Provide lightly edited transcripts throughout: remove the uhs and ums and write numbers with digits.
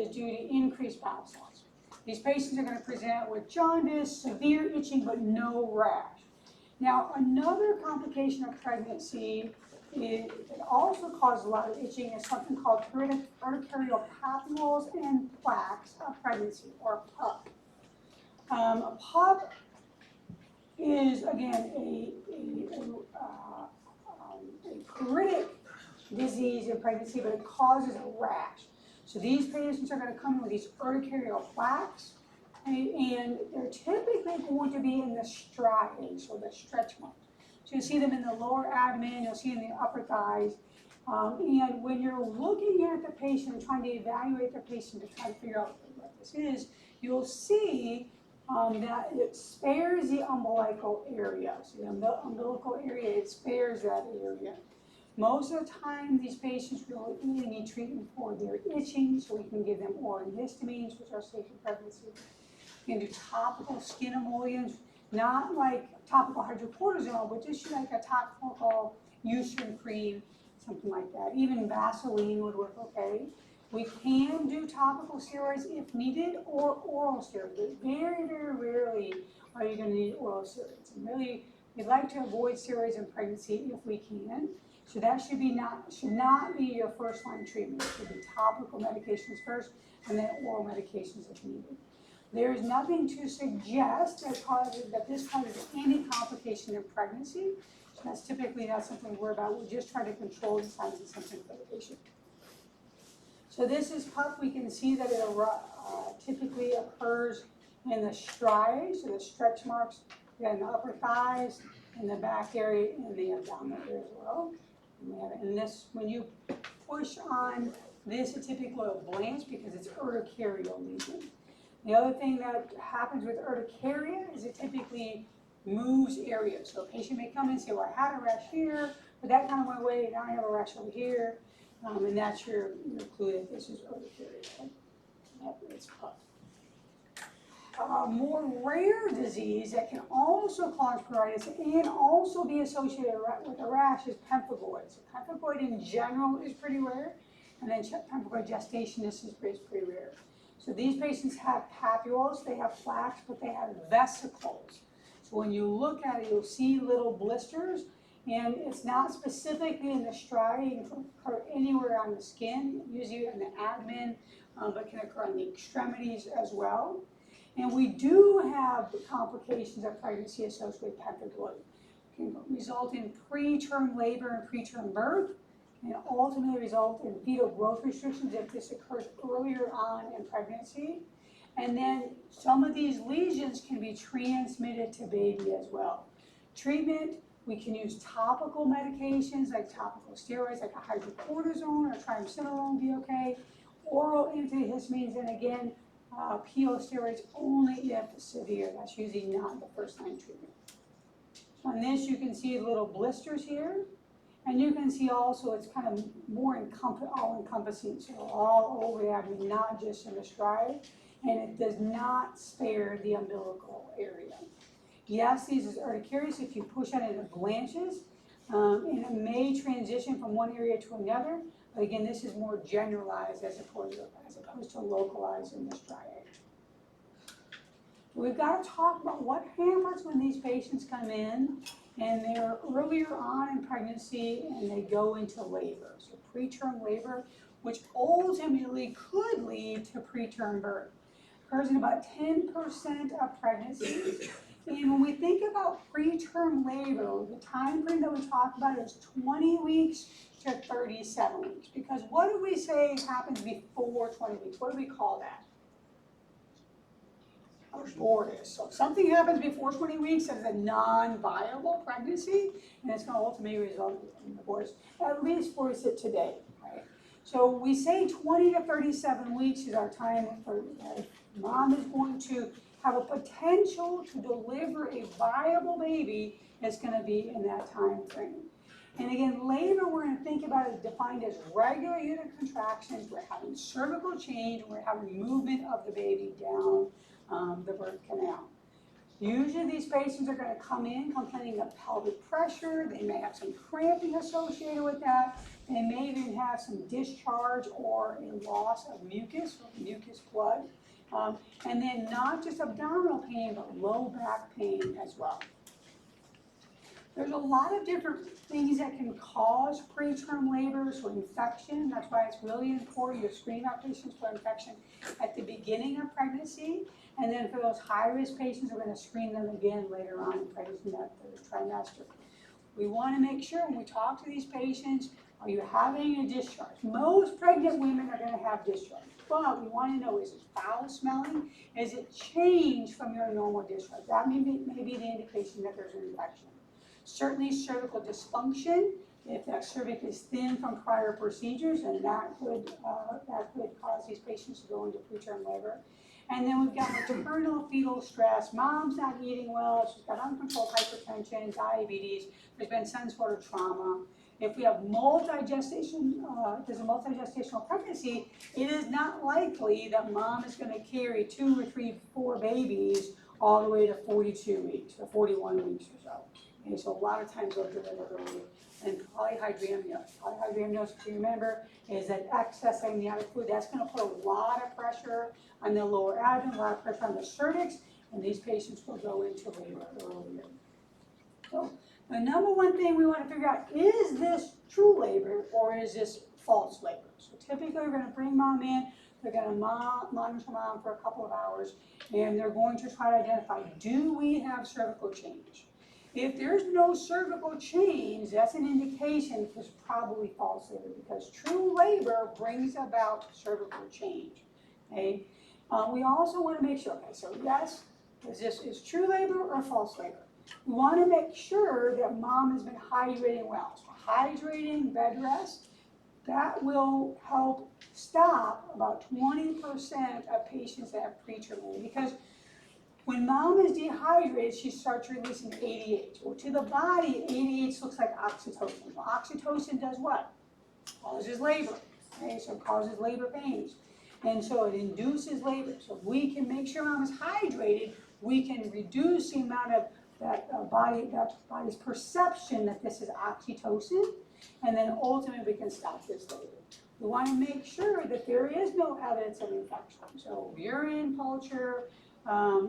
is due to increased bile salts. These patients are going to present with jaundice, severe itching, but no rash. Now, another complication of pregnancy that also causes a lot of itching is something called urticarial papules and plaques of pregnancy, or PUP. A PUP is, again, a pruritic disease in pregnancy, but it causes a rash. So these patients are going to come in with these urticarial plaques, and they're typically going to be in the striae, so the stretch marks. So you'll see them in the lower abdomen, you'll see in the upper thighs. And when you're looking at the patient and trying to evaluate the patient to try to figure out what this is, you'll see that it spares the umbilical area. So the umbilical area, it spares that area. Most of the time, these patients really need treatment for their itching, so we can give them oral antihistamines, which are safe in pregnancy. We can do topical skin emollients, not like topical hydrocortisone, but just like a topical Eucerin cream, something like that. Even Vaseline would work okay. We can do topical steroids if needed, or oral steroids. Very, very rarely are you going to need oral steroids. And really, we'd like to avoid steroids in pregnancy if we can. So that should not be your first line treatment. It should be topical medications first, and then oral medications if needed. There is nothing to suggest that this causes any complication in pregnancy. So that's typically not something to worry about. We're just trying to control the signs of symptoms for the patient. So this is PUP. We can see that it typically occurs in the striae, so the stretch marks in the upper thighs, in the back area, and the abdominal area as well. And this, when you push on this, it typically will blanch because it's urticarial lesion. The other thing that happens with urticaria is it typically moves areas. So a patient may come in and say, well, I had a rash here, but that kind of went away, now I have a rash over here. And that's your clue that this is urticaria. It's PUP. More rare disease that can also cause pruritus and also be associated with a rash is pemphigoid. So pemphigoid in general is pretty rare, and then pemphigoid gestationis is pretty rare. So these patients have papules, they have plaques, but they have vesicles. So when you look at it, you'll see little blisters, and it's not specifically in the striae. It can occur anywhere on the skin, usually in the abdomen, but can occur on the extremities as well. And we do have complications of pregnancy associated with pemphigoid. It can result in preterm labor and preterm birth, and ultimately result in fetal growth restrictions if this occurs earlier on in pregnancy. And then some of these lesions can be transmitted to baby as well. Treatment, we can use topical medications like topical steroids like a hydrocortisone or triamcinolone will be okay. Oral antihistamines, and again, PO steroids only if severe. That's usually not the first line treatment. So on this, you can see little blisters here. And you can see also it's kind of more all-encompassing, so all over the abdomen, not just in the striae, and it does not spare the umbilical area. Yes, these is urticaria, so if you push on it, it blanches, and it may transition from one area to another, but again, this is more generalized as opposed to localized in the striae. We've got to talk about what happens when these patients come in and they're earlier on in pregnancy and they go into labor. So preterm labor, which ultimately could lead to preterm birth. Occurs in about 10% of pregnancies. And when we think about preterm labor, the time frame that we talk about is 20 weeks to 37 weeks. Because what do we say happens before 20 weeks? What do we call that? Abortus. So if something happens before 20 weeks as a non-viable pregnancy, and it's going to ultimately result in abortus, at least for us today, right? So we say 20 to 37 weeks is our time for mom is going to have a potential to deliver a viable baby that's going to be in that time frame. And again, labor, we're going to think about it defined as regular unit contractions. We're having cervical change, we're having movement of the baby down the birth canal. Usually these patients are going to come in complaining of pelvic pressure. They may have some cramping associated with that. They may even have some discharge or a loss of mucus or mucus blood. And then not just abdominal pain, but low back pain as well. There's a lot of different things that can cause preterm labor, so infection. That's why it's really important to screen out patients for infection at the beginning of pregnancy. And then for those high-risk patients, we're going to screen them again later on in pregnancy, that third trimester. We want to make sure when we talk to these patients, are you having a discharge? Most pregnant women are going to have discharge. But we want to know, is it foul smelling? Is it changed from your normal discharge? That may be the indication that there's an infection. Certainly cervical dysfunction, if that cervix is thin from prior procedures, and that could cause these patients to go into preterm labor. And then we've got maternal fetal stress. Mom's not eating well, she's got uncontrolled hypertension, diabetes, there's been some sort of trauma. If we have there's a multi-gestational pregnancy, it is not likely that mom is going to carry 2 or 3, 4 babies all the way to 42 weeks or 41 weeks or so. Okay, so a lot of times they'll deliver early. And polyhydramnios. Polyhydramnios, if you remember, is that excess amniotic fluid. That's going to put a lot of pressure on the lower abdomen, a lot of pressure on the cervix, and these patients will go into labor earlier. So the number one thing we want to figure out, is this true labor or is this false labor? So typically we're going to bring mom in, they're going to monitor mom for a couple of hours, and they're going to try to identify, do we have cervical change? If there's no cervical change, that's an indication it's probably false labor, because true labor brings about cervical change. Okay? We also want to make sure, okay, so yes, is true labor or false labor? We want to make sure that mom has been hydrating well. So hydrating, bed rest, that will help stop about 20% of patients that have preterm labor, because when mom is dehydrated, she starts releasing ADH. Well, to the body, ADH looks like oxytocin. Well, oxytocin does what? Causes labor. Okay, so it causes labor pains. And so it induces labor. So if we can make sure mom is hydrated, we can reduce the amount of that body's perception that this is oxytocin, and then ultimately we can stop this labor. We want to make sure that there is no evidence of infection. So urine culture,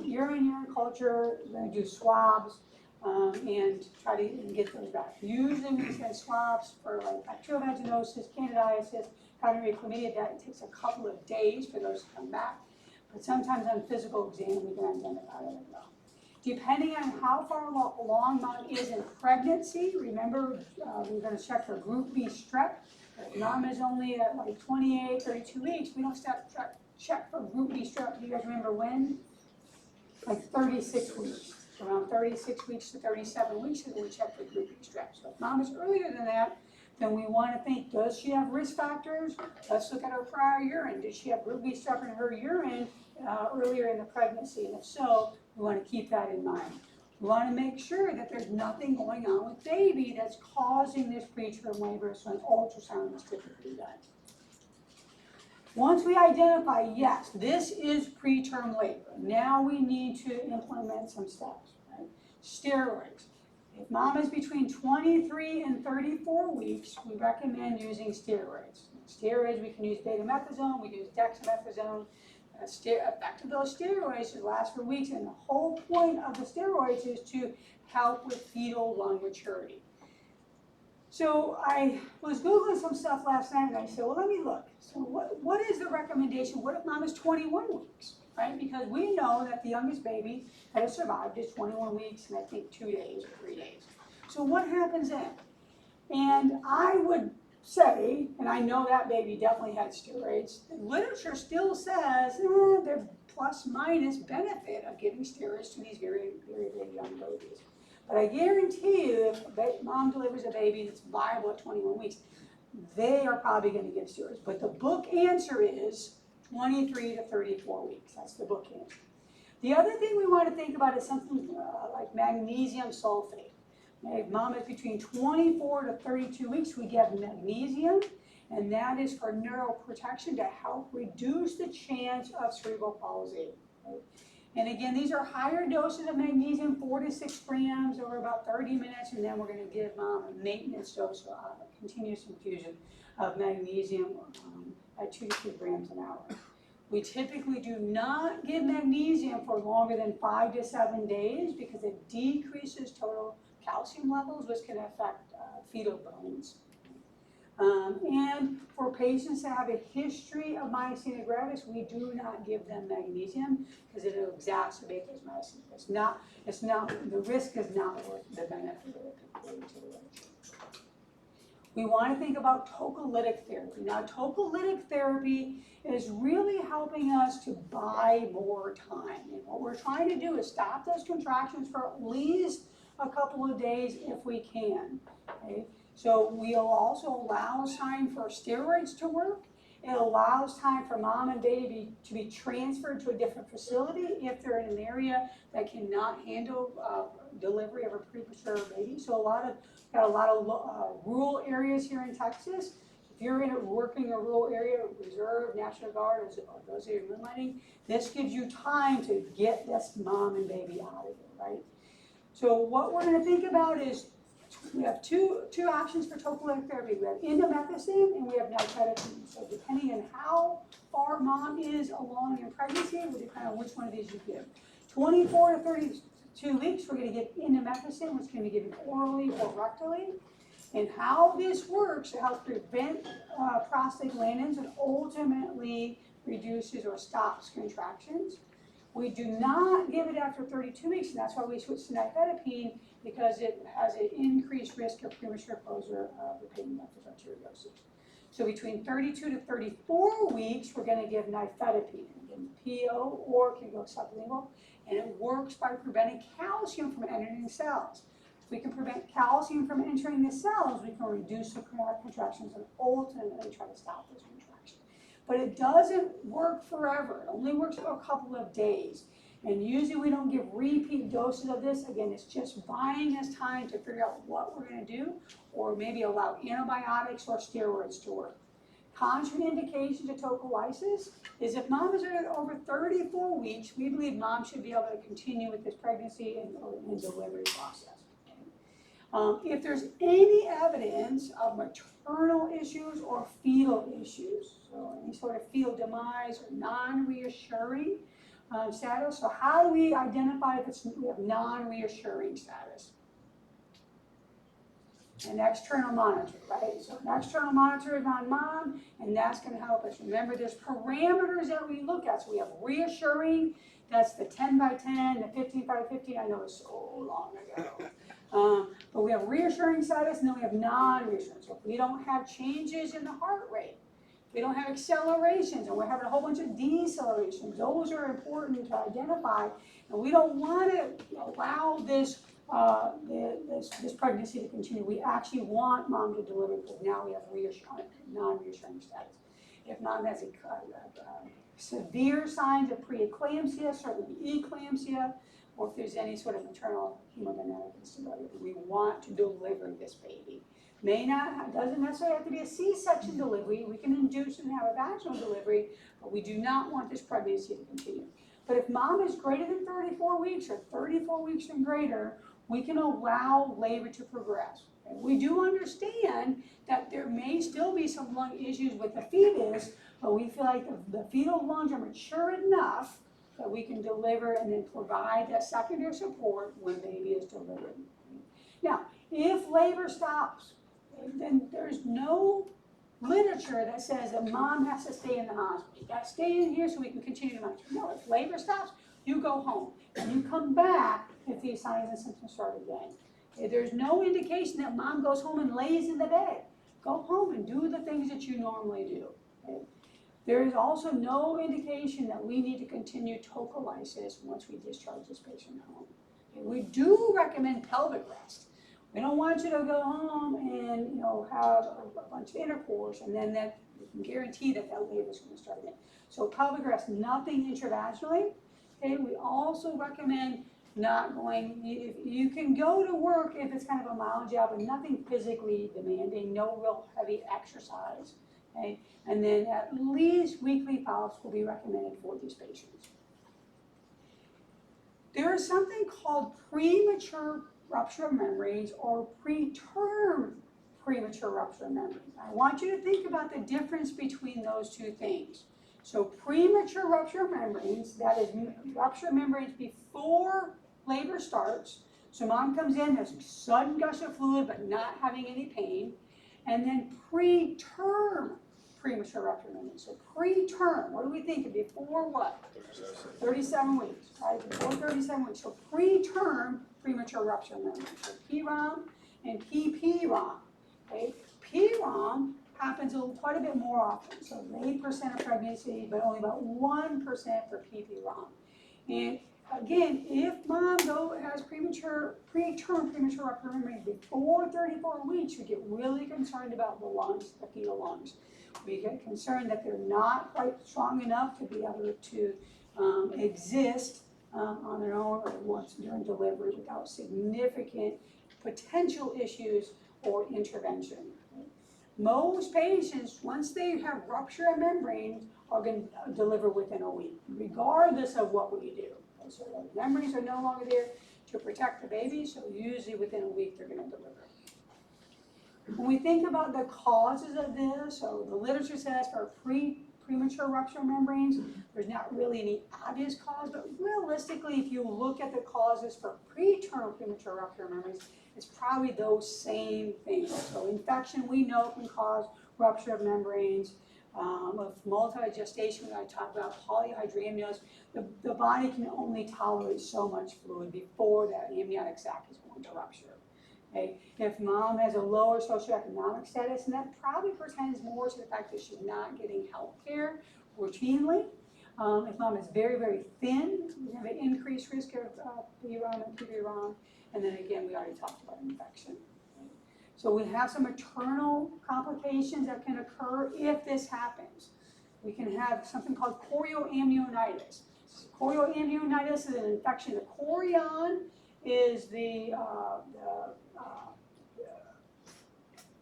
urine culture, we're going to do swabs and try to get those back. Usually we send swabs for like bacterial vaginosis, candidiasis, gonorrhea, chlamydia. That takes a couple of days for those to come back. But sometimes on physical exam we can identify it as well. Depending on how far along mom is in pregnancy, remember we're going to check for group B strep. If mom is only at like 28, 32 weeks, we don't check for group B strep. Do you guys remember when? Like 36 weeks. Around 36 weeks to 37 weeks is when we check for group B strep. So if mom is earlier than that, then we want to think, does she have risk factors? Let's look at her prior urine. Did she have group B strep in her urine earlier in the pregnancy? And if so, we want to keep that in mind. We want to make sure that there's nothing going on with baby that's causing this preterm labor, so an ultrasound is typically done. Once we identify, yes, this is preterm labor, now we need to implement some steps. Right? Steroids. If mom is between 23 and 34 weeks, we recommend using steroids. Steroids, we can use betamethasone, we use dexamethasone. Effect of those steroids should last for weeks, and the whole point of the steroids is to help with fetal lung maturity. So I was Googling some stuff last night, and I said, well, let me look. So what is the recommendation? What if mom is 21 weeks, right? Because we know that the youngest baby that has survived is 21 weeks and I think 2 days or 3 days. So what happens then? And I would say, and I know that baby definitely had steroids, the literature still says there's plus minus benefit of giving steroids to these very, very, very young babies. But I guarantee you, if mom delivers a baby that's viable at 21 weeks, they are probably going to give steroids. But the book answer is 23 to 34 weeks. That's the book answer. The other thing we want to think about is something like magnesium sulfate. If mom is between 24 to 32 weeks, we give magnesium, and that is for neuroprotection to help reduce the chance of cerebral palsy. Okay? And again, these are higher doses of magnesium, 4 to 6 grams over about 30 minutes, and then we're going to give mom a maintenance dose, continuous infusion of magnesium at 2 to 3 grams an hour. We typically do not give magnesium for longer than 5 to 7 days because it decreases total calcium levels, which can affect fetal bones. And for patients that have a history of myasthenia gravis, we do not give them magnesium because it will exacerbate those myasthenia. The risk is not worth the benefit of it. We want to think about tocolytic therapy. Now, tocolytic therapy is really helping us to buy more time. And what we're trying to do is stop those contractions for at least a couple of days if we can. Okay? So we'll also allow time for steroids to work. It allows time for mom and baby to be transferred to a different facility if they're in an area that cannot handle delivery of a premature baby. So got a lot of rural areas here in Texas. If you're working in a rural area, Reserve, National Guard, or those that are moonlighting, this gives you time to get this mom and baby out of here, right? So what we're going to think about is we have two options for tocolytic therapy. We have indomethacin and we have nifedipine. So depending on how far mom is along in pregnancy, will depend on which one of these you give. 24 to 32 weeks, we're going to give indomethacin, which can be given orally or rectally. And how this works, it helps prevent prostaglandins and ultimately reduces or stops contractions. We do not give it after 32 weeks, and that's why we switch to nifedipine, because it has an increased risk of premature closure of the patent ductus arteriosus. So between 32 to 34 weeks, we're going to give nifedipine, again, PO, or it can go sublingual, and it works by preventing calcium from entering the cells. If we can prevent calcium from entering the cells, we can reduce the contractions and ultimately try to stop those contractions. But it doesn't work forever. It only works for a couple of days. And usually we don't give repeat doses of this. Again, it's just buying us time to figure out what we're going to do, or maybe allow antibiotics or steroids to work. Contraindication to tocolysis is if mom is over 34 weeks, we believe mom should be able to continue with this pregnancy and delivery process. If there's any evidence of maternal issues or fetal issues, so any sort of fetal demise or non-reassuring status, so how do we identify if we have non-reassuring status? An external monitor, right? So an external monitor is on mom, and that's going to help us. Remember, there's parameters that we look at. So we have reassuring, that's the 10 by 10, the 15 by 15. I know it's so long ago. But we have reassuring status, and then we have non-reassuring. So if we don't have changes in the heart rate, we don't have accelerations, and we're having a whole bunch of decelerations. Those are important to identify, and we don't want to allow this pregnancy to continue. We actually want mom to deliver because now we have non-reassuring status. If mom has severe signs of preeclampsia, certainly eclampsia, or if there's any sort of maternal hemodynamic instability, we want to deliver this baby. Doesn't necessarily have to be a C-section delivery. We can induce and have a vaginal delivery, but we do not want this pregnancy to continue. But if mom is greater than 34 weeks or 34 weeks and greater, we can allow labor to progress. And we do understand that there may still be some lung issues with the fetus, but we feel like the fetal lungs are mature enough that we can deliver and then provide that secondary support when baby is delivered. Now, if labor stops, then there's no literature that says that mom has to stay in the hospital. You got to stay in here so we can continue to monitor. No, if labor stops, you go home. And you come back if these signs and symptoms start again. Okay, there's no indication that mom goes home and lays in the bed. Go home and do the things that you normally do. Okay? There is also no indication that we need to continue tocolysis once we discharge this patient home. Okay? We do recommend pelvic rest. We don't want you to go home and have a bunch of intercourse and then that you can guarantee that labor is going to start again. So pelvic rest, nothing intravaginally. Okay, we also recommend not going. You can go to work if it's kind of a mild job, but nothing physically demanding. No real heavy exercise. Okay, and then at least weekly follow-ups will be recommended for these patients. There is something called premature rupture of membranes or preterm premature rupture of membranes. I want you to think about the difference between those two things. So premature rupture of membranes, that is rupture of membranes before labor starts. So mom comes in, has a sudden gush of fluid but not having any pain. And then preterm premature rupture of membranes. So preterm, what do we think of before what? 37 weeks, right? Before 37 weeks. So preterm premature rupture of membranes. So PROM and PPROM. Okay? PROM happens quite a bit more often. So 8% of pregnancy, but only about 1% for PPROM. And again, if mom has preterm premature rupture of membranes before 34 weeks, we get really concerned about the lungs, the fetal lungs. We get concerned that they're not quite strong enough to be able to exist on their own or once during delivery without significant potential issues or intervention. Most patients, once they have rupture of membranes, are going to deliver within a week, regardless of what we do. So the membranes are no longer there to protect the baby, so usually within a week they're going to deliver. When we think about the causes of this, so the literature says for premature rupture of membranes, there's not really any obvious cause, but realistically, if you look at the causes for preterm premature rupture of membranes, it's probably those same things. So infection we know can cause rupture of membranes. Of multi-gestation, when I talk about polyhydramnios, the body can only tolerate so much fluid before that amniotic sac is going to rupture. Okay? If mom has a lower socioeconomic status, and that probably pertains more to the fact that she's not getting health care routinely. If mom is very, very thin, we have an increased risk of PROM and PPROM. And then again, we already talked about infection. So we have some maternal complications that can occur if this happens. We can have something called chorioamnionitis. Chorioamnionitis is an infection. The chorion is the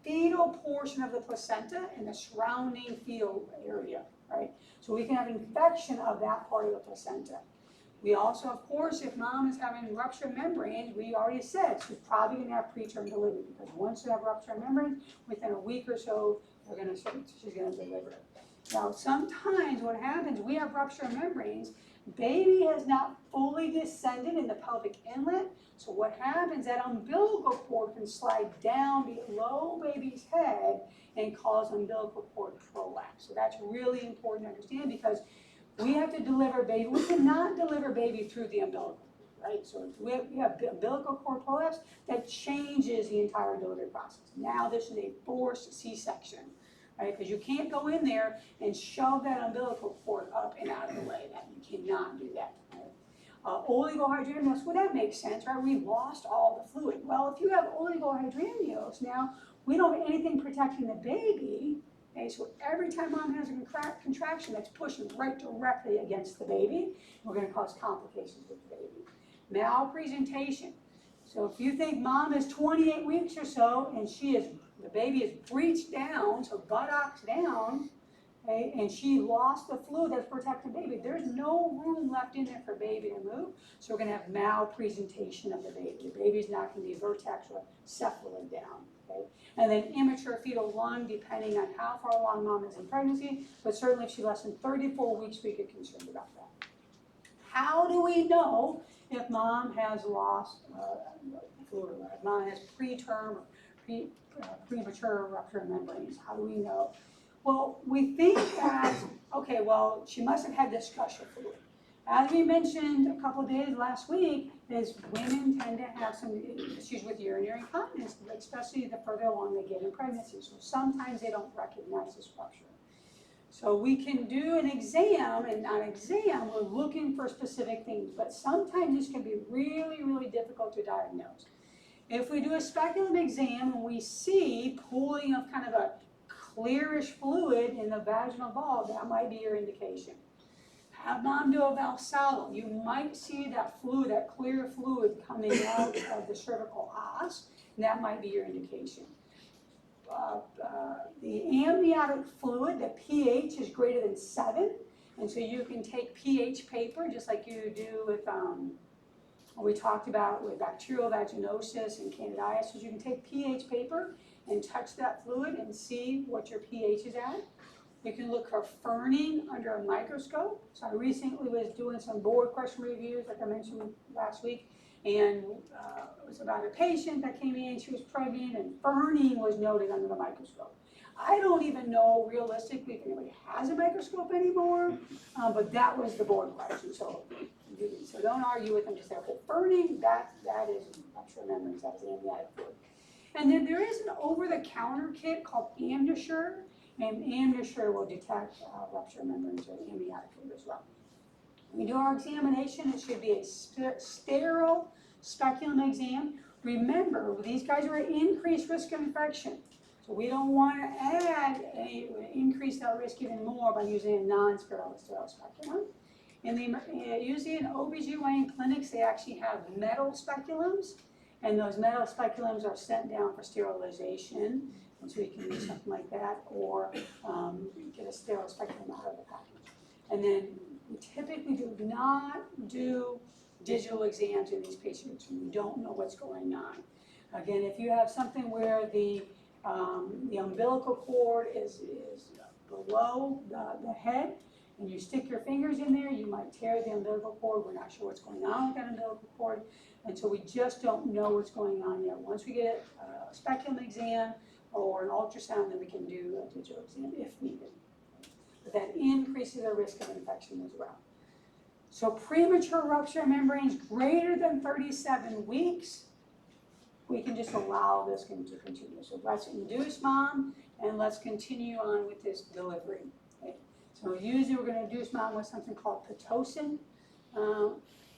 fetal portion of the placenta and the surrounding fetal area, right? So we can have infection of that part of the placenta. We also, of course, if mom is having rupture of membranes, we already said she's probably going to have preterm delivery because once you have rupture of membranes, within a week or so, she's going to deliver. Now, sometimes what happens, we have rupture of membranes, baby has not fully descended in the pelvic inlet, so what happens, that umbilical cord can slide down below baby's head and cause umbilical cord prolapse. So that's really important to understand because we have to deliver baby. We cannot deliver baby through the umbilical, right? So if we have umbilical cord prolapse, that changes the entire delivery process. Now this is a forced C-section, right? Because you can't go in there and shove that umbilical cord up and out of the way. That you cannot do that. Right? Oligohydramnios, well, that makes sense, right? We lost all the fluid. Well, if you have oligohydramnios, now we don't have anything protecting the baby. Okay, so every time mom has a contraction, that's pushing right directly against the baby. We're going to cause complications with the baby. Malpresentation. So if you think mom is 28 weeks or so and the baby is breached down, so buttocks down, okay, and she lost the fluid that's protecting baby, there's no room left in there for baby to move. So we're going to have malpresentation of the baby. The baby's not going to be vertex or cephalid down. Okay? And then immature fetal lung, depending on how far along mom is in pregnancy, but certainly if she's less than 34 weeks, we get concerned about that. How do we know if mom has lost fluid, or if mom has preterm or premature rupture of membranes? How do we know? Well, we think that, okay, well, she must have had this gush of fluid. As we mentioned a couple of days last week, is women tend to have some issues with urinary incontinence, especially the further along they get in pregnancy. So sometimes they don't recognize this rupture. So we can do an exam, and on exam, we're looking for specific things, but sometimes this can be really, really difficult to diagnose. If we do a speculum exam and we see pooling of kind of a clearish fluid in the vaginal wall, that might be your indication. Have mom do a Valsalva. You might see that fluid, that clear fluid coming out of the cervical os, and that might be your indication. The amniotic fluid, the pH is greater than 7, and so you can take pH paper, just like you do with We talked about with bacterial vaginosis and candidiasis, you can take pH paper and touch that fluid and see what your pH is at. You can look for ferning under a microscope. So I recently was doing some board question reviews, like I mentioned last week, and it was about a patient that came in, she was pregnant, and ferning was noted under the microscope. I don't even know realistically if anybody has a microscope anymore, but that was the board question. So don't argue with them, just say, okay, ferning, that is rupture membranes, that's amniotic fluid. And then there is an over-the-counter kit called Amnisure, and Amnisure will detect rupture membranes or amniotic fluid as well. When we do our examination, it should be a sterile speculum exam. Remember, these guys are at increased risk of infection. So we don't want to increase that risk even more by using a non-sterile speculum. And usually in OBGYN clinics, they actually have metal speculums, and those metal speculums are sent down for sterilization, and so you can use something like that, or get a sterile speculum out of the package. And then we typically do not do digital exams in these patients when we don't know what's going on. Again, if you have something where the umbilical cord is below the head, and you stick your fingers in there, you might tear the umbilical cord. We're not sure what's going on with that umbilical cord, and so we just don't know what's going on yet. Once we get a speculum exam or an ultrasound, then we can do a digital exam if needed. But that increases our risk of infection as well. So premature rupture membranes greater than 37 weeks, we can just allow this to continue. So let's induce mom, and let's continue on with this delivery. Okay? So usually we're going to induce mom with something called Pitocin.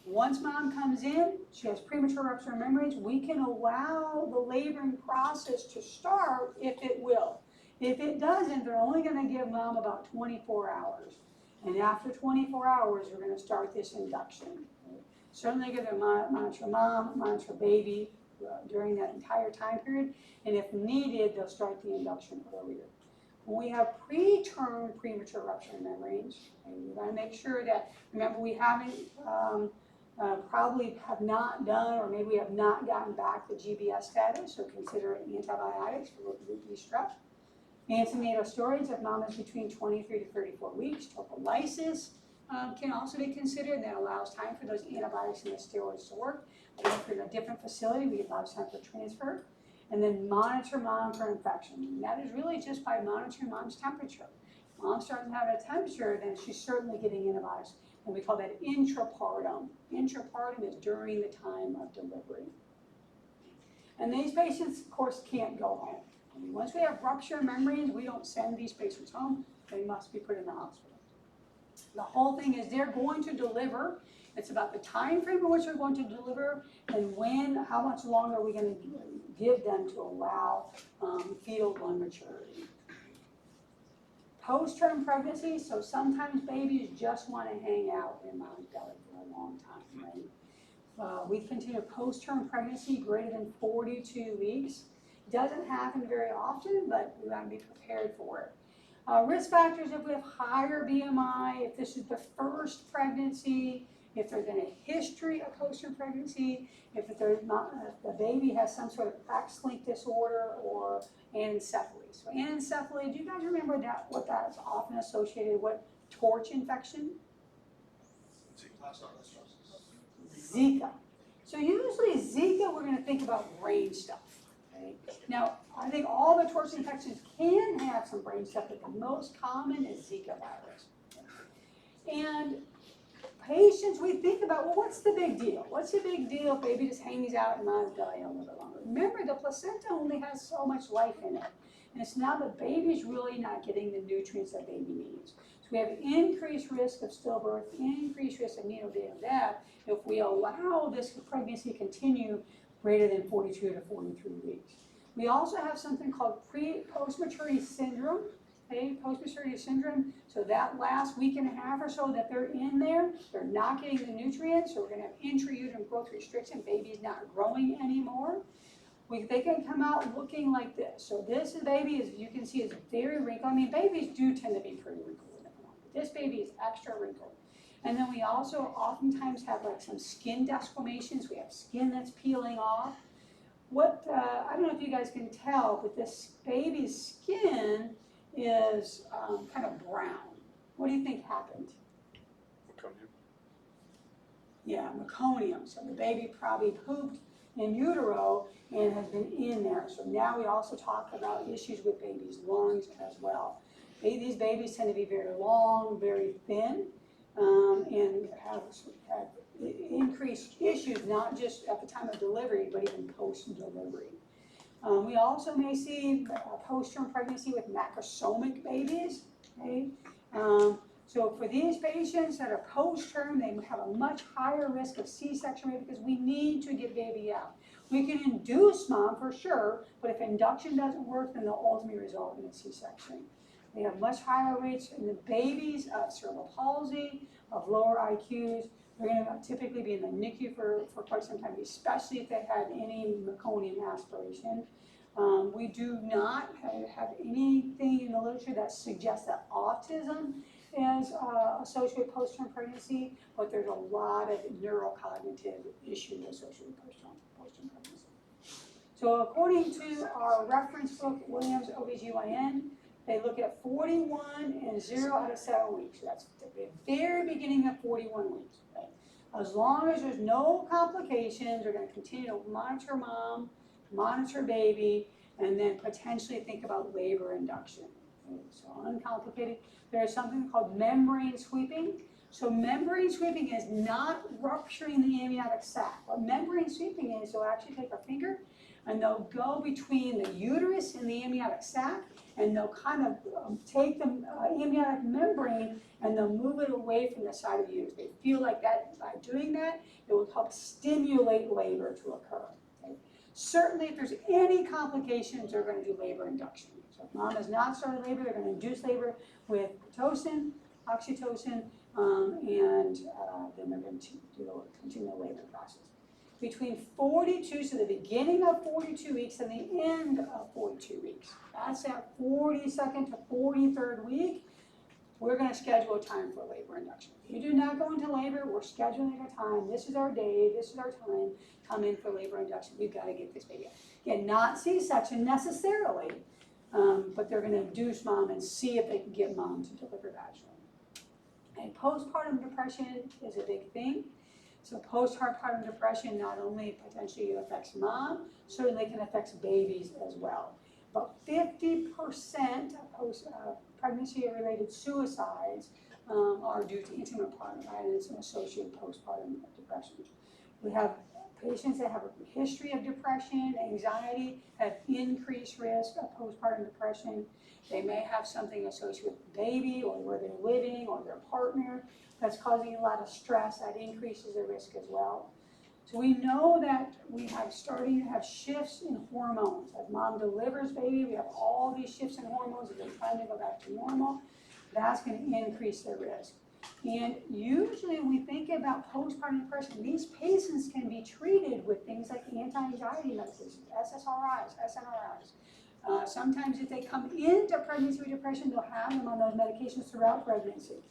Once mom comes in, she has premature rupture membranes, we can allow the laboring process to start if it will. If it doesn't, they're only going to give mom about 24 hours. And after 24 hours, we're going to start this induction. Okay? Certainly going to monitor mom, monitor baby during that entire time period. And if needed, they'll start the induction earlier. When we have preterm premature rupture membranes, and we got to make sure that, remember, we haven't probably have not done, or maybe we have not gotten back the GBS status, so consider antibiotics for root B strep. Antenatal steroids if mom is between 23 to 34 weeks. Tropholysis can also be considered, and that allows time for those antibiotics and the steroids to work. But if you're in a different facility, we allow time for transfer. And then monitor mom for infection. And that is really just by monitoring mom's temperature. If mom starts having a temperature, then she's certainly getting antibiotics. And we call that intrapartum. Intrapartum is during the time of delivery. And these patients, of course, can't go home. I mean, once we have rupture membranes, we don't send these patients home. They must be put in the hospital. The whole thing is they're going to deliver. It's about the time frame in which they're going to deliver, and when, how much longer are we going to give them to allow fetal lung maturity. Post-term pregnancy, so sometimes babies just want to hang out in mom's belly for a long time, right? We continue post-term pregnancy greater than 42 weeks. It doesn't happen very often, but we want to be prepared for it. Risk factors, if we have higher BMI, if this is the first pregnancy, if there's been a history of post-term pregnancy, if the baby has some sort of X-linked disorder or anencephaly. So anencephaly, do you guys remember what that's often associated with? Torch infection? Zika. So usually Zika, we're going to think about brain stuff. Okay? Now, I think all the torch infections can have some brain stuff, but the most common is Zika virus. And patients, we think about, well, what's the big deal? What's the big deal if baby just hangs out in mom's belly a little bit longer? Remember, the placenta only has so much life in it. And it's now the baby's really not getting the nutrients that baby needs. So we have increased risk of stillbirth, increased risk of neonatal death if we allow this pregnancy to continue greater than 42 to 43 weeks. We also have something called post-maturity syndrome. Okay, post-maturity syndrome, so that last week and a half or so that they're in there, they're not getting the nutrients, so we're going to have intrauterine growth restriction, baby's not growing anymore. They can come out looking like this. So this baby, as you can see, is very wrinkled. I mean, babies do tend to be pretty wrinkled when they come out, but this baby is extra wrinkled. And then we also oftentimes have like some skin desquamations. We have skin that's peeling off. I don't know if you guys can tell, but this baby's skin is kind of brown. What do you think happened? Meconium. Yeah, meconium. So the baby probably pooped in utero and has been in there. So now we also talk about issues with babies' lungs as well. These babies tend to be very long, very thin, and have increased issues, not just at the time of delivery, but even post-delivery. We also may see post-term pregnancy with macrosomic babies, okay? So for these patients that are post-term, they have a much higher risk of C-section rate because we need to get baby out. We can induce mom for sure, but if induction doesn't work, then they'll ultimately result in a C-section. They have much higher rates in the babies of cerebral palsy, of lower IQs. They're going to typically be in the NICU for quite some time, especially if they had any meconium aspiration. We do not have anything in the literature that suggests that autism is associated with post-term pregnancy, but there's a lot of neurocognitive issues associated with post-term pregnancy. So according to our reference book, Williams OBGYN, they look at 41 and 0 out of 7 weeks. That's the very beginning of 41 weeks. Right? As long as there's no complications, they're going to continue to monitor mom, monitor baby, and then potentially think about labor induction. Okay? So uncomplicated. There's something called membrane sweeping. So membrane sweeping is not rupturing the amniotic sac. What membrane sweeping is, they'll actually take a finger and they'll go between the uterus and the amniotic sac, and they'll kind of take the amniotic membrane and they'll move it away from the side of the uterus. They feel like that by doing that, it will help stimulate labor to occur. Okay? Certainly, if there's any complications, they're going to do labor induction. So if mom has not started labor, they're going to induce labor with Pitocin, oxytocin, and then they're going to continue the labor process. Between 42, so the beginning of 42 weeks and the end of 42 weeks, that's that 42nd to 43rd week, we're going to schedule a time for labor induction. If you do not go into labor, we're scheduling a time. This is our day, this is our time. Come in for labor induction. We've got to get this baby out. Again, not C-section necessarily, but they're going to induce mom and see if they can get mom to deliver vaginally. And postpartum depression is a big thing. So postpartum depression not only potentially affects mom, certainly can affect babies as well. About 50% of pregnancy-related suicides are due to intimate partner violence and associated postpartum depression. We have patients that have a history of depression, anxiety, have increased risk of postpartum depression. They may have something associated with the baby or where they're living or their partner that's causing a lot of stress. That increases the risk as well. So we know that we have starting to have shifts in hormones. As mom delivers baby, we have all these shifts in hormones as they're trying to go back to normal. That's going to increase their risk. And usually when we think about postpartum depression, these patients can be treated with things like anti-anxiety medications, SSRIs, SNRIs. Sometimes if they come into pregnancy with depression, they'll have them on those medications throughout pregnancy.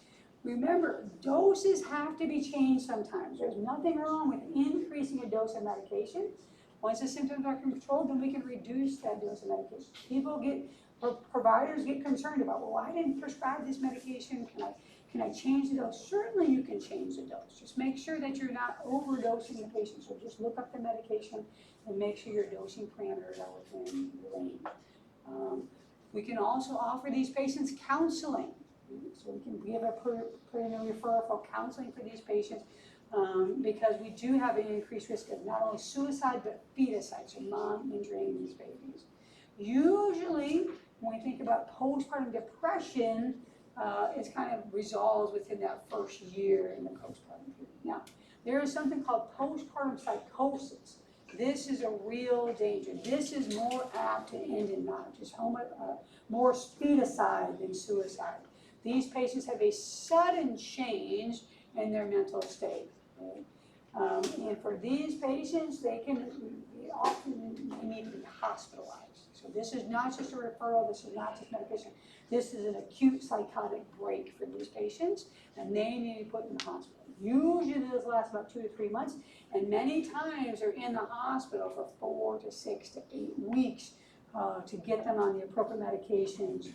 Remember, doses have to be changed sometimes. There's nothing wrong with increasing a dose of medication. Once the symptoms are controlled, then we can reduce that dose of medication. Providers get concerned about, well, I didn't prescribe this medication. Can I change the dose? Certainly you can change the dose. Just make sure that you're not overdosing the patient. So just look up the medication and make sure your dosing parameters are within the range. We can also offer these patients counseling. So we can give a referral for counseling for these patients because we do have an increased risk of not only suicide but feticide, so mom injuring these babies. Usually, when we think about postpartum depression, it's kind of resolves within that first year in the postpartum period. Now, there is something called postpartum psychosis. This is a real danger. This is more apt to end in just more feticide than suicide. These patients have a sudden change in their mental state. Okay? And for these patients, they often need to be hospitalized. So this is not just a referral, this is not just medication. This is an acute psychotic break for these patients, and they need to be put in the hospital. Usually this lasts about 2 to 3 months, and many times they're in the hospital for 4 to 6 to 8 weeks to get them on the appropriate medications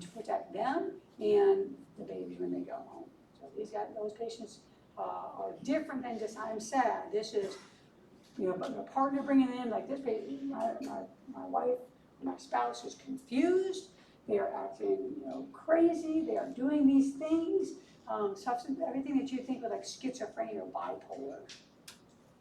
to protect them and the babies when they go home. So those patients are different than just I'm sad. This is, you know, a partner bringing them in like this baby. My wife, my spouse is confused. They are acting, you know, crazy. They are doing these things. Substance, everything that you think of like schizophrenia or bipolar.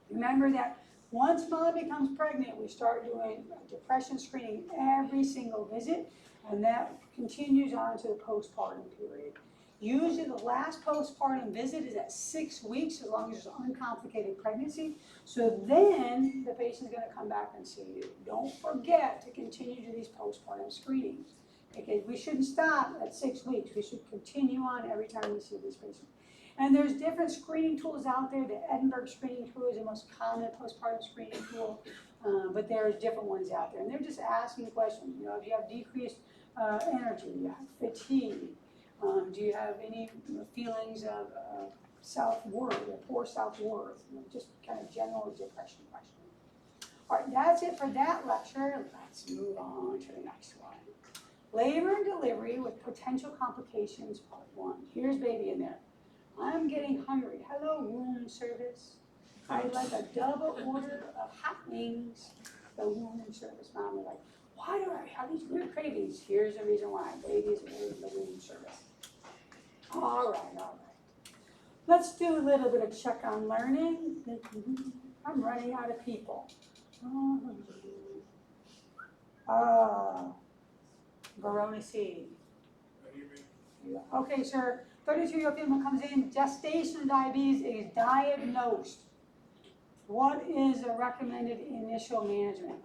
Remember that once mom becomes pregnant, we start doing depression screening every single visit, and that continues on to the postpartum period. Usually the last postpartum visit is at 6 weeks, as long as it's an uncomplicated pregnancy. So then the patient's gonna come back and see you. Don't forget to continue to do these postpartum screenings. Okay, we shouldn't stop at 6 weeks. We should continue on every time we see this patient. And there's different screening tools out there. The Edinburgh screening tool is the most common postpartum screening tool, but there's different ones out there. And they're just asking questions. You know, if you have decreased energy, you have fatigue, do you have any feelings of self-worth or poor self-worth? You know, just kind of general depression questions. All right, that's it for that lecture. Let's move on to the next one. Labor and delivery with potential complications, part 1. Here's baby in there. I'm getting hungry. Hello, room service. I'd like a double order of hot wings. The room service mom was like, why do I have these weird cravings? Here's the reason why. Babies are in the room service. All right. Let's do a little bit of check on learning. I'm running out of people. Verona C. Okay, sir. 32-year-old female comes in, gestational diabetes is diagnosed. What is the recommended initial management?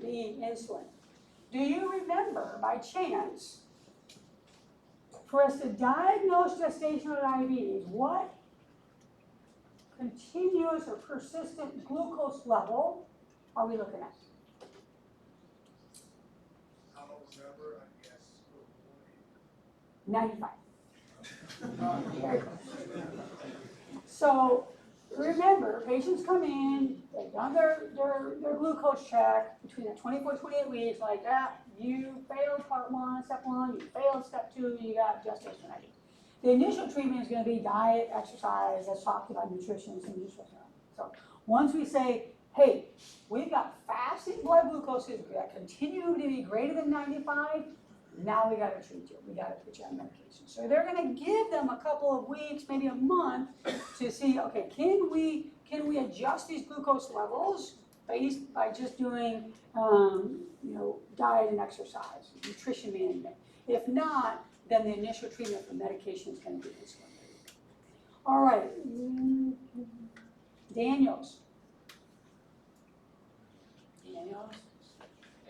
B, insulin. Do you remember, by chance, for us to diagnose gestational diabetes, what continuous or persistent glucose level are we looking at? I don't remember, I guess. 95. So remember, patients come in, they've done their glucose check between the 24 and 28 weeks, like that, you failed part 1, step 1, you failed step 2, you got gestational diabetes. The initial treatment is going to be diet, exercise, let's talk about nutrition, some useful stuff. So once we say, hey, we've got fasting blood glucoses that continue to be greater than 95, now we got to treat you. We got to put you on medication. So they're going to give them a couple of weeks, maybe a month, to see, okay, can we adjust these glucose levels based by just doing, diet and exercise, nutrition management. If not, then the initial treatment for medication is going to be insulin. All right, Daniels.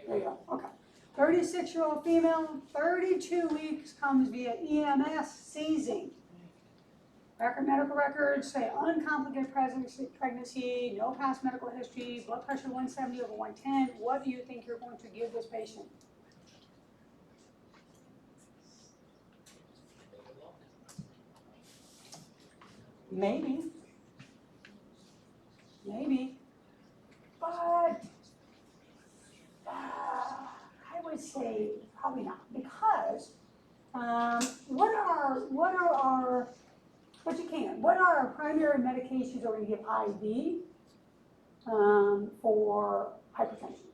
There you go. Okay. 36-year-old female, 32 weeks, comes via EMS seizing. Medical records say uncomplicated pregnancy, no past medical history, blood pressure 170 over 110. What do you think you're going to give this patient? Maybe, but I would say probably not, because what are our primary medications that we're going to give IV for hypertension?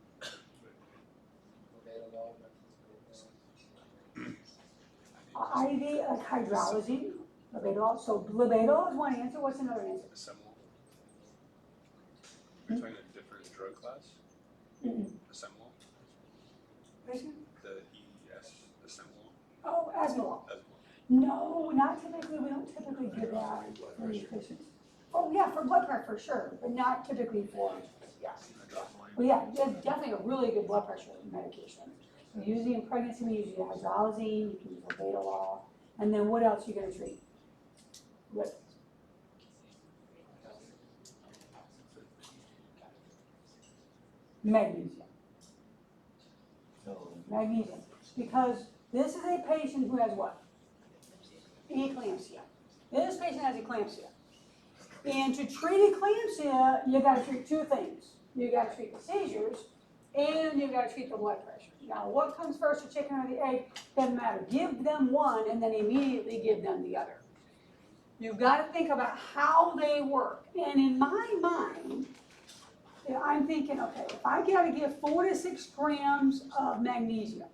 IV like hydralazine, labetalol. So labetalol is one answer. What's another answer? Assemble. Are you talking a different drug class? Assemble. The ES Assemble. Oh, Asmolol. No, not typically. We don't typically give that for these patients. Oh yeah, for blood pressure for sure, but not typically for, yeah. Well, yeah, it's definitely a really good blood pressure medication. So usually in pregnancy, we usually have hydralazine, you can use labetalol, and then what else are you going to treat? What? Magnesium. Magnesium. Because this is a patient who has what? Eclampsia. This patient has eclampsia. And to treat eclampsia, you gotta treat two things. You gotta treat the seizures and you gotta treat the blood pressure. Now, what comes first, the chicken or the egg? Doesn't matter. Give them one and then immediately give them the other. You've gotta think about how they work. And in my mind, I'm thinking, okay, if I gotta give 4 to 6 grams of magnesium,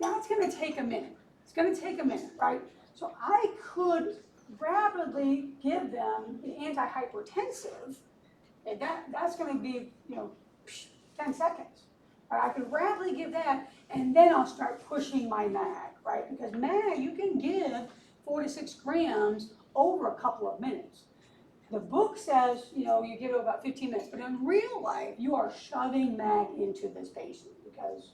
that's gonna take a minute. It's gonna take a minute, right? So I could rapidly give them the antihypertensive, and that's gonna be, 10 seconds. Right? I could rapidly give that, and then I'll start pushing my MAG, right? Because MAG, you can give 4 to 6 grams over a couple of minutes. The book says, you give it about 15 minutes, but in real life, you are shoving MAG into this patient because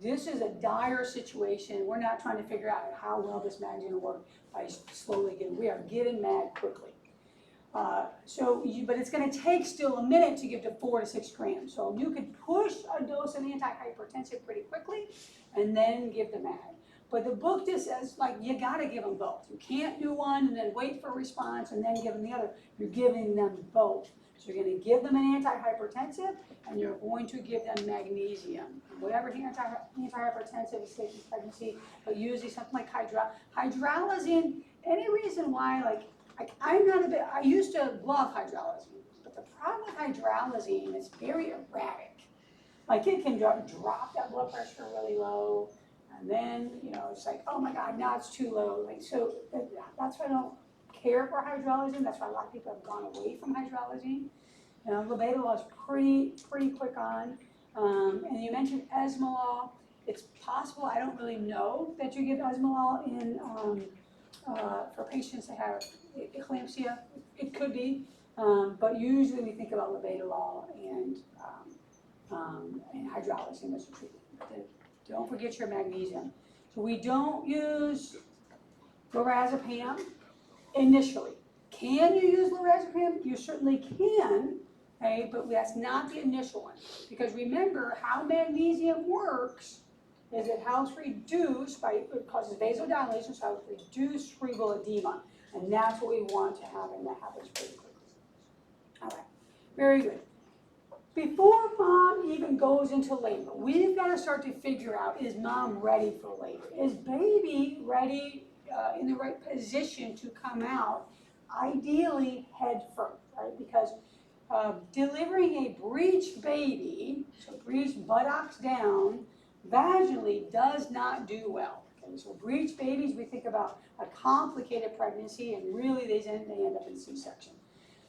this is a dire situation. We're not trying to figure out how well this MAG is going to work by slowly giving. We are giving MAG quickly. But it's going to take still a minute to give to 4 to 6 grams. So you could push a dose of antihypertensive pretty quickly and then give the MAG. But the book just says, you got to give them both. You can't do one and then wait for a response and then give them the other. You're giving them both. So you're going to give them an antihypertensive and you're going to give them magnesium. Whatever antihypertensive is taken in pregnancy, but usually something like hydralazine. Any reason why, I used to love hydralazine, but the problem with hydralazine is very erratic. It can drop that blood pressure really low, and then, it's oh my God, now it's too low. So that's why I don't care for hydralazine. That's why a lot of people have gone away from hydralazine. Labetalol is pretty quick on. And you mentioned Esmolol. It's possible, I don't really know that you give Esmolol in for patients that have eclampsia. It could be, but usually we think about labetalol and hydralazine as a treatment. Don't forget your magnesium. So we don't use lorazepam initially. Can you use lorazepam? You certainly can, okay, but that's not the initial one. Because remember, how magnesium works is it helps reduce, it causes vasodilation, so it helps reduce cerebral edema. And that's what we want to have, and that happens pretty quickly. All right, very good. Before mom even goes into labor, we've got to start to figure out, is mom ready for labor? Is baby ready in the right position to come out, ideally head first, right? Because delivering a breech baby, so breech buttocks down, vaginally does not do well. Okay, so breech babies, we think about a complicated pregnancy, and really they end up in C-section.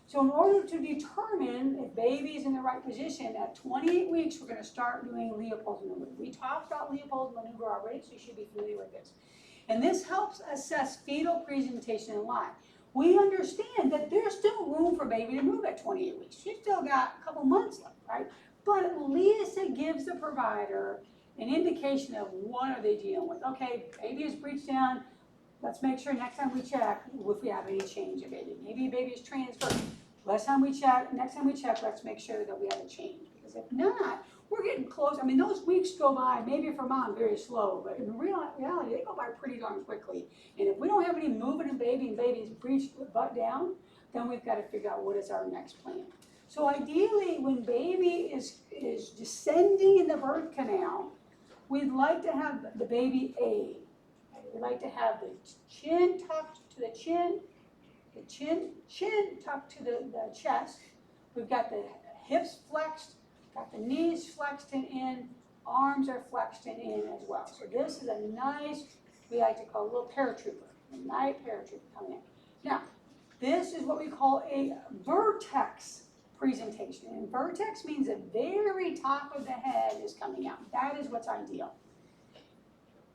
So in order to determine if baby is in the right position, at 28 weeks, we're going to start doing Leopold's maneuver. We talked about Leopold's maneuver already, so you should be familiar with this. And this helps assess fetal presentation in life. We understand that there's still room for baby to move at 28 weeks. She's still got a couple months left, right? But at least it gives the provider an indication of what are they dealing with. Okay, baby is breached down. Let's make sure next time we check if we have any change of baby. Maybe baby is transferred. Next time we check, let's make sure that we have a change. Because if not, we're getting close. I mean, those weeks go by, maybe for mom, very slow, but in reality, they go by pretty darn quickly. And if we don't have any movement in baby and baby's breached butt down, then we've got to figure out what is our next plan. So ideally, when baby is descending in the birth canal, we'd like to have the baby A. We'd like to have the chin tucked to the chin, the chin tucked to the chest. We've got the hips flexed, got the knees flexed and in, arms are flexed and in as well. So this is a nice, we like to call a little paratrooper, a nice paratrooper coming in. Now, this is what we call a vertex presentation. And vertex means the very top of the head is coming out. That is what's ideal.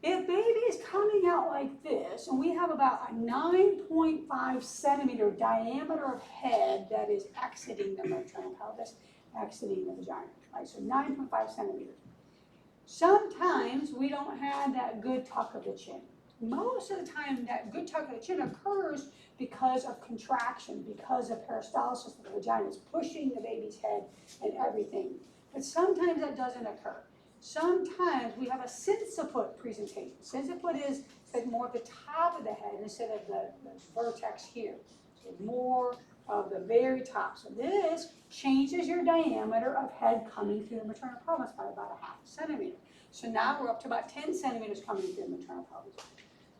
If baby is coming out like this, and we have about a 9.5 centimeter diameter of head that is exiting the maternal pelvis, exiting the vagina, right? So 9.5 centimeters. Sometimes we don't have that good tuck of the chin. Most of the time, that good tuck of the chin occurs because of contraction, because of peristalsis of the vagina. It's pushing the baby's head and everything. But sometimes that doesn't occur. Sometimes we have a sinciput presentation. Sinciput is at more of the top of the head instead of the vertex here. So more of the very top. So this changes your diameter of head coming through the maternal pelvis by about 1/2 centimeter. So now we're up to about 10 centimeters coming through the maternal pelvis.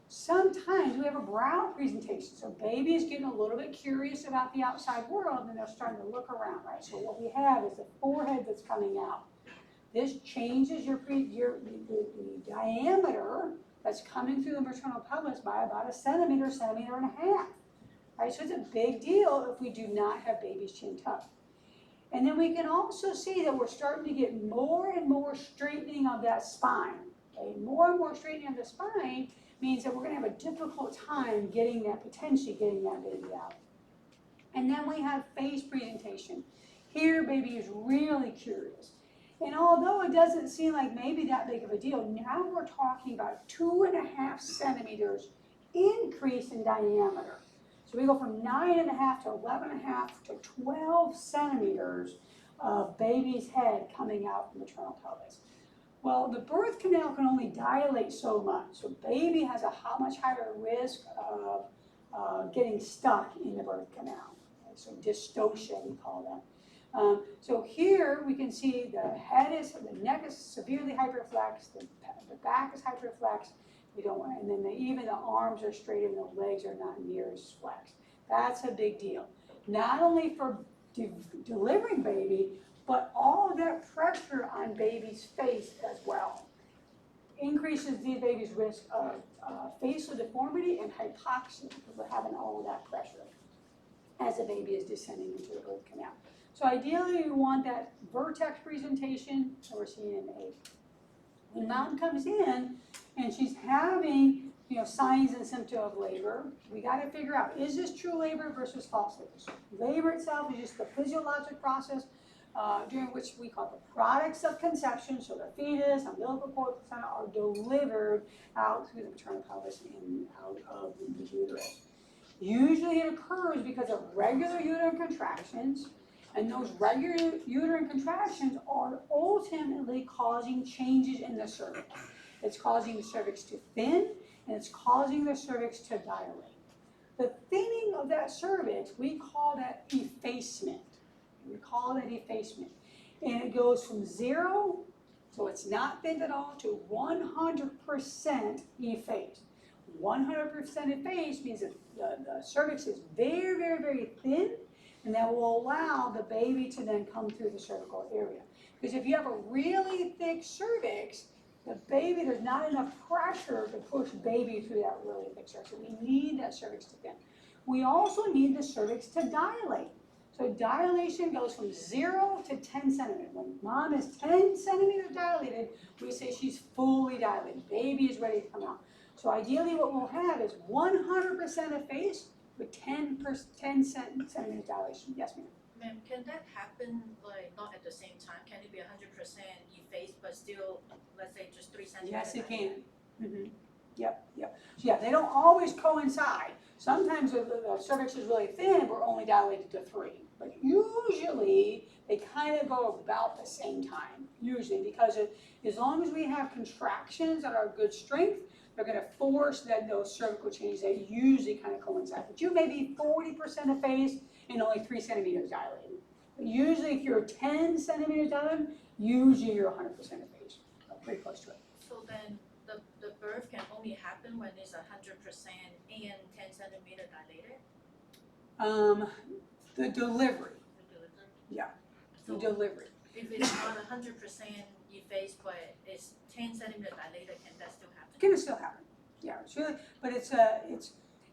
Sometimes we have a brow presentation. So baby is getting a little bit curious about the outside world and they're starting to look around, right? So what we have is the forehead that's coming out. This changes the diameter that's coming through the maternal pelvis by about 1 centimeter, 1.5 centimeters. Right? So it's a big deal if we do not have baby's chin tucked. And then we can also see that we're starting to get more and more straightening of that spine. Okay? More and more straightening of the spine means that we're going to have a difficult time getting that baby out. And then we have face presentation. Here, baby is really curious. And although it doesn't seem like maybe that big of a deal, now we're talking about 2.5 centimeters increase in diameter. So we go from 9.5 to 11.5 to 12 centimeters of baby's head coming out from the maternal pelvis. Well, the birth canal can only dilate so much. So baby has a much higher risk of getting stuck in the birth canal. Okay? So dystocia, we call that. So here we can see the neck is severely hyperflexed, the back is hyperflexed. And then even the arms are straight and the legs are not near as flexed. That's a big deal. Not only for delivering baby, but all of that pressure on baby's face as well. Increases the baby's risk of facial deformity and hypoxia because we're having all of that pressure as the baby is descending into the birth canal. So ideally we want that vertex presentation that we're seeing in A. When mom comes in and she's having signs and symptoms of labor, we got to figure out, is this true labor versus false labor? Labor itself is just the physiologic process during which we call the products of conception, so the fetus, umbilical cord, placenta are delivered out through the maternal pelvis and out of the uterus. Usually it occurs because of regular uterine contractions, and those regular uterine contractions are ultimately causing changes in the cervix. It's causing the cervix to thin, and it's causing the cervix to dilate. The thinning of that cervix, we call that effacement. And it goes from 0, so it's not thinned at all, to 100% effaced. 100% effaced means that the cervix is very, very, very thin, and that will allow the baby to then come through the cervical area. Because if you have a really thick cervix, there's not enough pressure to push baby through that really thick cervix. So we need that cervix to thin. We also need the cervix to dilate. So dilation goes from 0 to 10 centimeters. When mom is 10 centimeters dilated, we say she's fully dilated. Baby is ready to come out. So ideally what we'll have is 100% effaced with 10 centimeters dilation. Yes, ma'am? Ma'am, can that happen not at the same time? Can it be 100% effaced but still, let's say, just 3 centimeters? Yes, it can. Mm-hmm. Yep. So yeah, they don't always coincide. Sometimes the cervix is really thin, we're only dilated to 3. But usually they kind of go about the same time. Usually, because as long as we have contractions that are good strength, they're going to force those cervical changes that usually kind of coincide. But you may be 40% effaced and only 3 centimeters dilated. But usually if you're 10 centimeters dilated, usually you're 100% effaced. Pretty close to it. So then the birth can only happen when it's 100% and 10 centimeters dilated? The delivery. The delivery? Yeah, the So delivery. if it's not 100% effaced but it's 10 centimeters dilated, can that still happen? Can it still happen? Yeah, it's really, but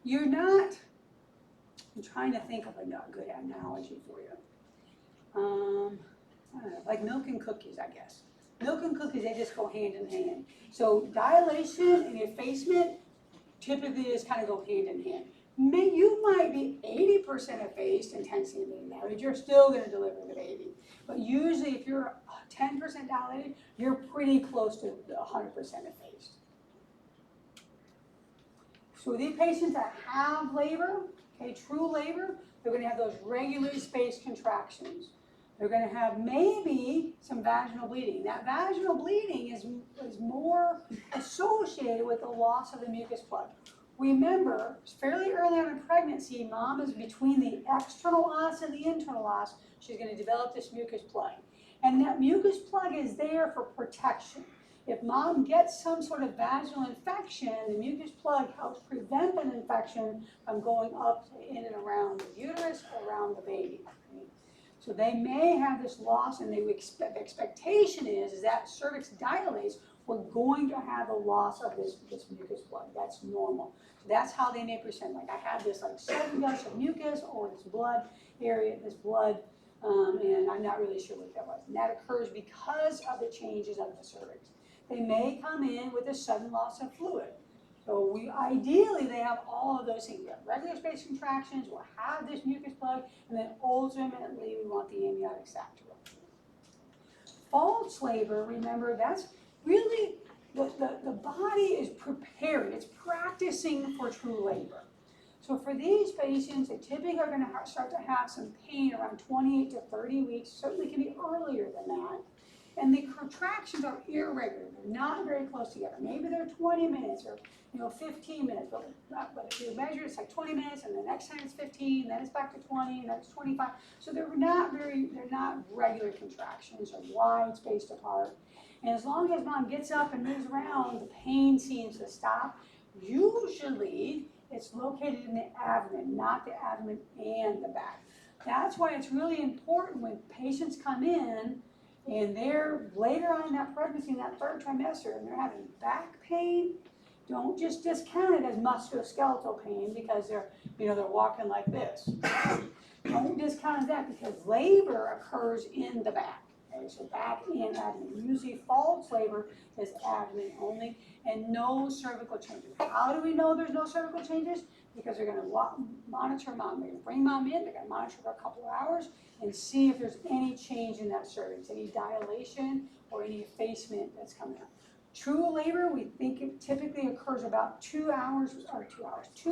you're not, I'm trying to think of a good analogy for you. I don't know, like milk and cookies, I guess. Milk and cookies, they just go hand in hand. So dilation and effacement typically just kind of go hand in hand. You might be 80% effaced and 10 centimeters dilated, you're still going to deliver the baby. But usually if you're 10% dilated, you're pretty close to 100% effaced. So these patients that have labor, true labor, they're going to have those regularly spaced contractions. They're gonna have maybe some vaginal bleeding. That vaginal bleeding is more associated with the loss of the mucus plug. Remember, fairly early on in pregnancy, mom is between the external os and the internal os. She's gonna develop this mucus plug. And that mucus plug is there for protection. If mom gets some sort of vaginal infection, the mucus plug helps prevent an infection from going up in and around the uterus or around the baby. Okay? So they may have this loss, and the expectation is that cervix dilates, we're going to have a loss of this mucus plug. That's normal. So that's how they may present. Like I had this like sudden gush of mucus or this blood area, and I'm not really sure what that was. And that occurs because of the changes of the cervix. They may come in with a sudden loss of fluid. So ideally they have all of those things. We have regular space contractions, we'll have this mucus plug, and then ultimately we want the amniotic sac to rupture. False labor, remember, that's really, the body is preparing, it's practicing for true labor. So for these patients, they typically are gonna start to have some pain around 28 to 30 weeks, certainly can be earlier than that. And the contractions are irregular, they're not very close together. Maybe they're 20 minutes or 15 minutes, but if you measure, it's like 20 minutes, and the next time it's 15, then it's back to 20, and then it's 25. So they're not regular contractions or wide spaced apart. And as long as mom gets up and moves around, the pain seems to stop. Usually, it's located in the abdomen, not the abdomen and the back. That's why it's really important when patients come in and they're later on in that pregnancy, in that third trimester, and they're having back pain, don't just discount it as musculoskeletal pain because they're walking like this. Don't discount that because labor occurs in the back. Okay, so back and abdomen. Usually false labor is abdomen only and no cervical changes. How do we know there's no cervical changes? Because they're gonna monitor mom. They're gonna bring mom in, they're gonna monitor for a couple of hours and see if there's any change in that cervix, any dilation or any effacement that's coming up. True labor, we think it typically occurs about 2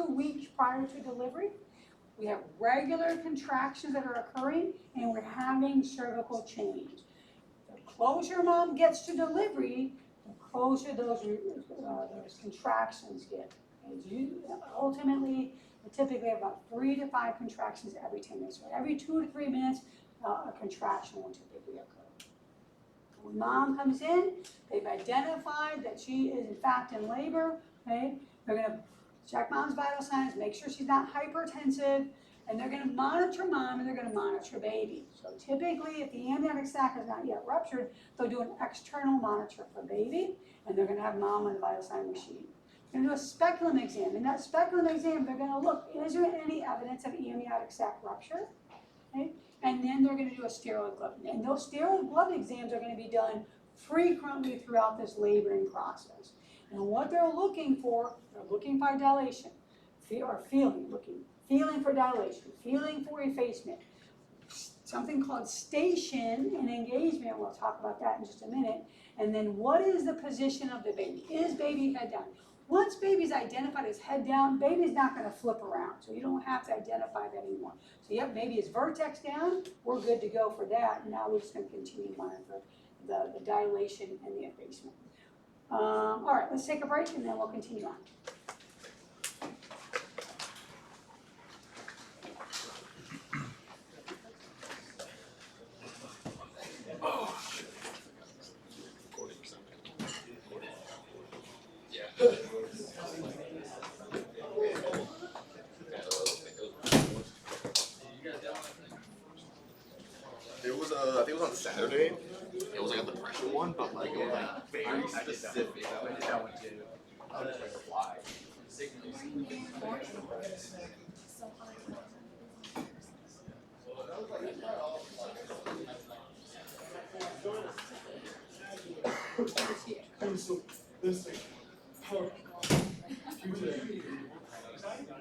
weeks prior to delivery. We have regular contractions that are occurring and we're having cervical change. The closer mom gets to delivery, the closer those contractions get. Ultimately, we typically have about 3 to 5 contractions every 10 minutes. So every 2 to 3 minutes, a contraction will typically occur. When mom comes in, they've identified that she is in fact in labor. Okay, they're going to check mom's vital signs, make sure she's not hypertensive, and they're going to monitor mom and they're going to monitor baby. So typically, if the amniotic sac is not yet ruptured, they'll do an external monitor for baby, and they're going to have mom on the vital sign machine. They're going to do a speculum exam. In that speculum exam, they're going to look, is there any evidence of amniotic sac rupture? Okay? And then they're going to do a steroid glove. And those steroid glove exams are going to be done frequently throughout this laboring process. And what they're looking for dilation, feeling for dilation, feeling for effacement. Something called station and engagement, we'll talk about that in just a minute. And then what is the position of the baby? Is baby head down? Once baby's identified as head down, baby's not going to flip around, so you don't have to identify that anymore. So yep, baby is vertex down, we're good to go for that. And now we're just going to continue to monitor the dilation and the effacement. All right, let's take a break and then we'll continue on. I think it was on Saturday. It was like a depression one, but like it was like very specific. I did that one too. I was like fly.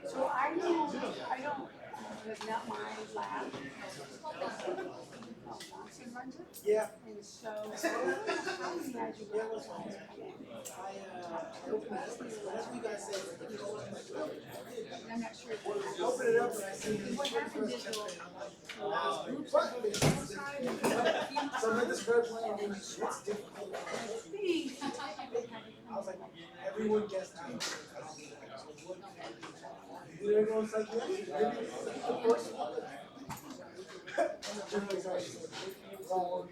So I don't, it's not my lab. Johnson runs it. Yeah. And so, I would imagine that was all That's what you guys said. I'm not sure. I opened it up and I said. What happened is, groups that go to the male side and the female So side, with this red one, and then you swap. it's different. And I think I was like, everyone guessed how. Everyone's like, yeah, maybe the first one. Everybody's like, wrong.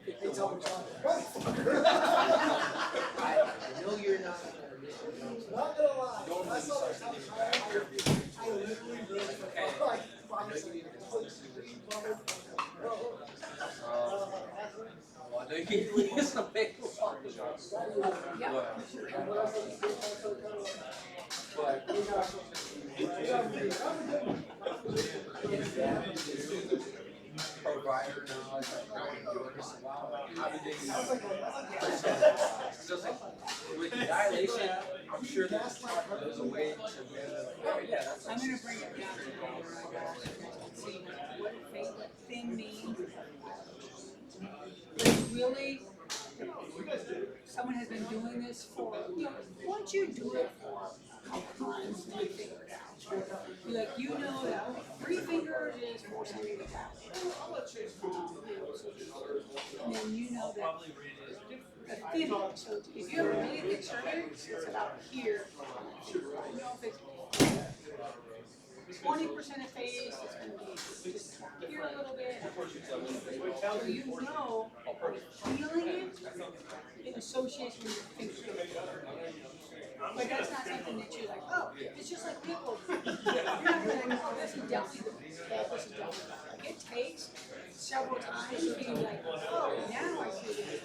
They tell me, I know you're not not gonna lie, I saw that time, I literally really like 5 seconds. I know you use some big ones. Provider knowledge, how did they just like with dilation, I'm sure there's a way to yeah, that's I'm gonna bring it down to where I got it, and see what favorite thing means. But really, someone has been doing this for, once you do it for a couple times, you figure it out. You're like, you know that 3 fingers is 4 centimeters out. And then you know that the thinning, so if you have a really thick surgery, it's about here. I know if it's 20% of face, it's gonna be just here a little bit. So you know, feeling it, it associates with your finger. But that's not something that you're like, oh, it's just like pickles. You're not gonna like, oh, this is definitely this is definitely. Like, it takes several times for you to be like, oh, now I see it.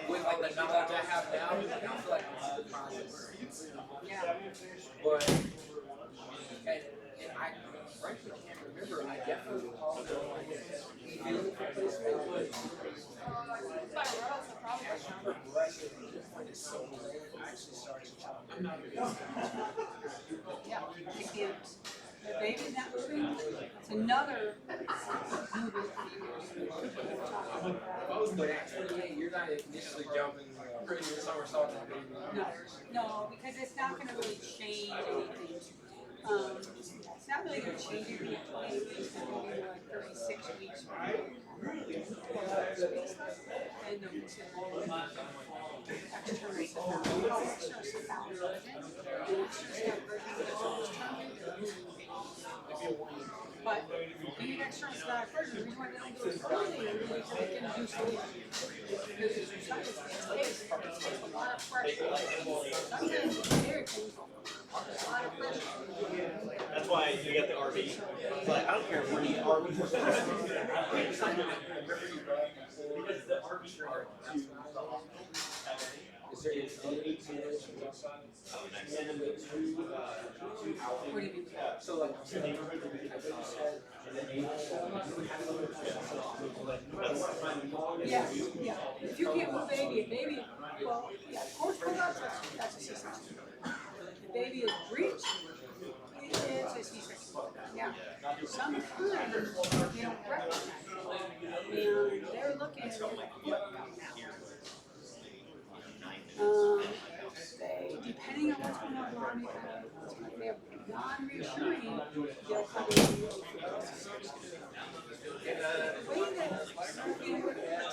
with like the knowledge I have now, I feel like it's the process. Yeah. But and I frankly can't remember. I definitely recall feeling for placement, but Yeah, it gives. The baby's not moving, it's another movement. but at 28, you're not initially jumping pretty somersault that baby. No, no, because it's not gonna really change anything. It's not really gonna change anything at 28 weeks, it's gonna be more like 36 weeks. And then it's external cephalic version. But being external cephalic version, the reason why they don't do it early is because they can induce sleep. Because it takes a lot of pressure. Sometimes it's very painful. A lot of pressure. That's why you get the RV. It's like, I don't care if we need RV. Because the RV are Is there any 18 relations outside? What do you mean? So like, I think you said, Yeah, yeah. If you can't move baby, well, yeah, of course, pull-ups, that's a C-section. The baby is breech, it is a C-section. Yeah. Sometimes they don't recognize it. And they're looking at their foot come down. Depending on what's going on, if they have non-reassuring, they'll probably be the way that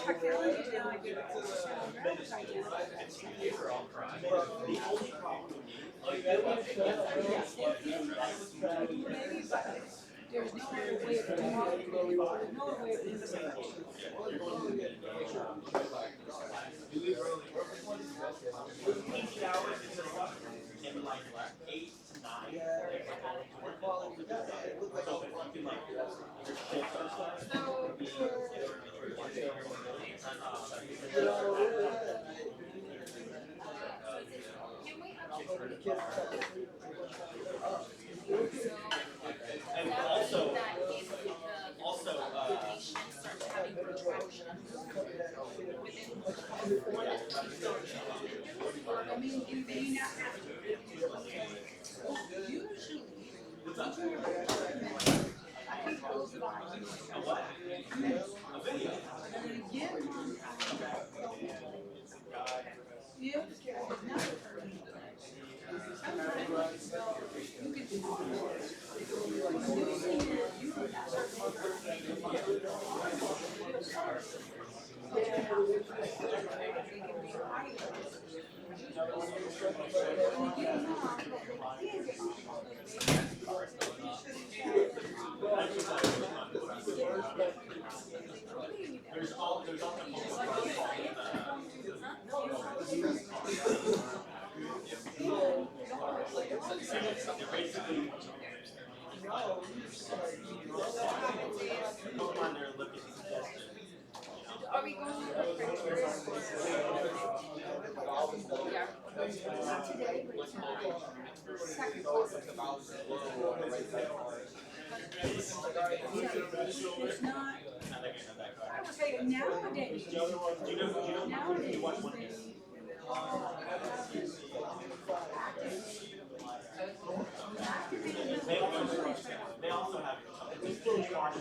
technology is now, I think it's identify that. There's no other way of doing it. There's no other way of doing this. in like 8 to 9. And also, patient starts having retraction within 1 to 2 days. I mean, you may not have to. Usually, I can close the eyes. And again, if it's not sometimes Are we going to the criteria for? Yeah. Not today, but second quarter. It's not, I would say nowadays, They also have, we still charge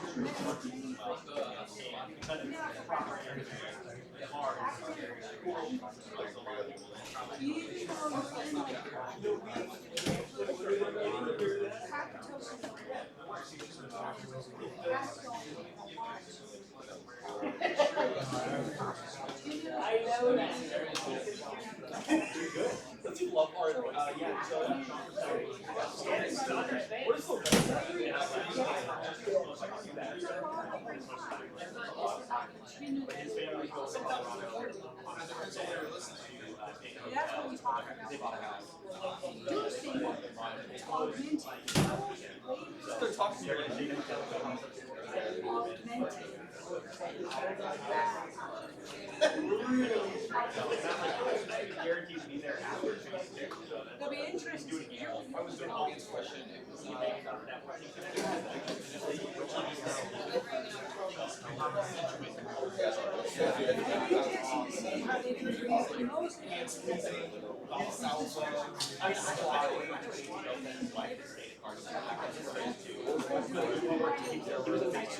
I know that. Don't you love art? Yeah, so we're still that's what we talk about. Juicing, it's called minting. They're talking to you. Guaranteed to be there after. It'll be interesting. I was doing all these questions.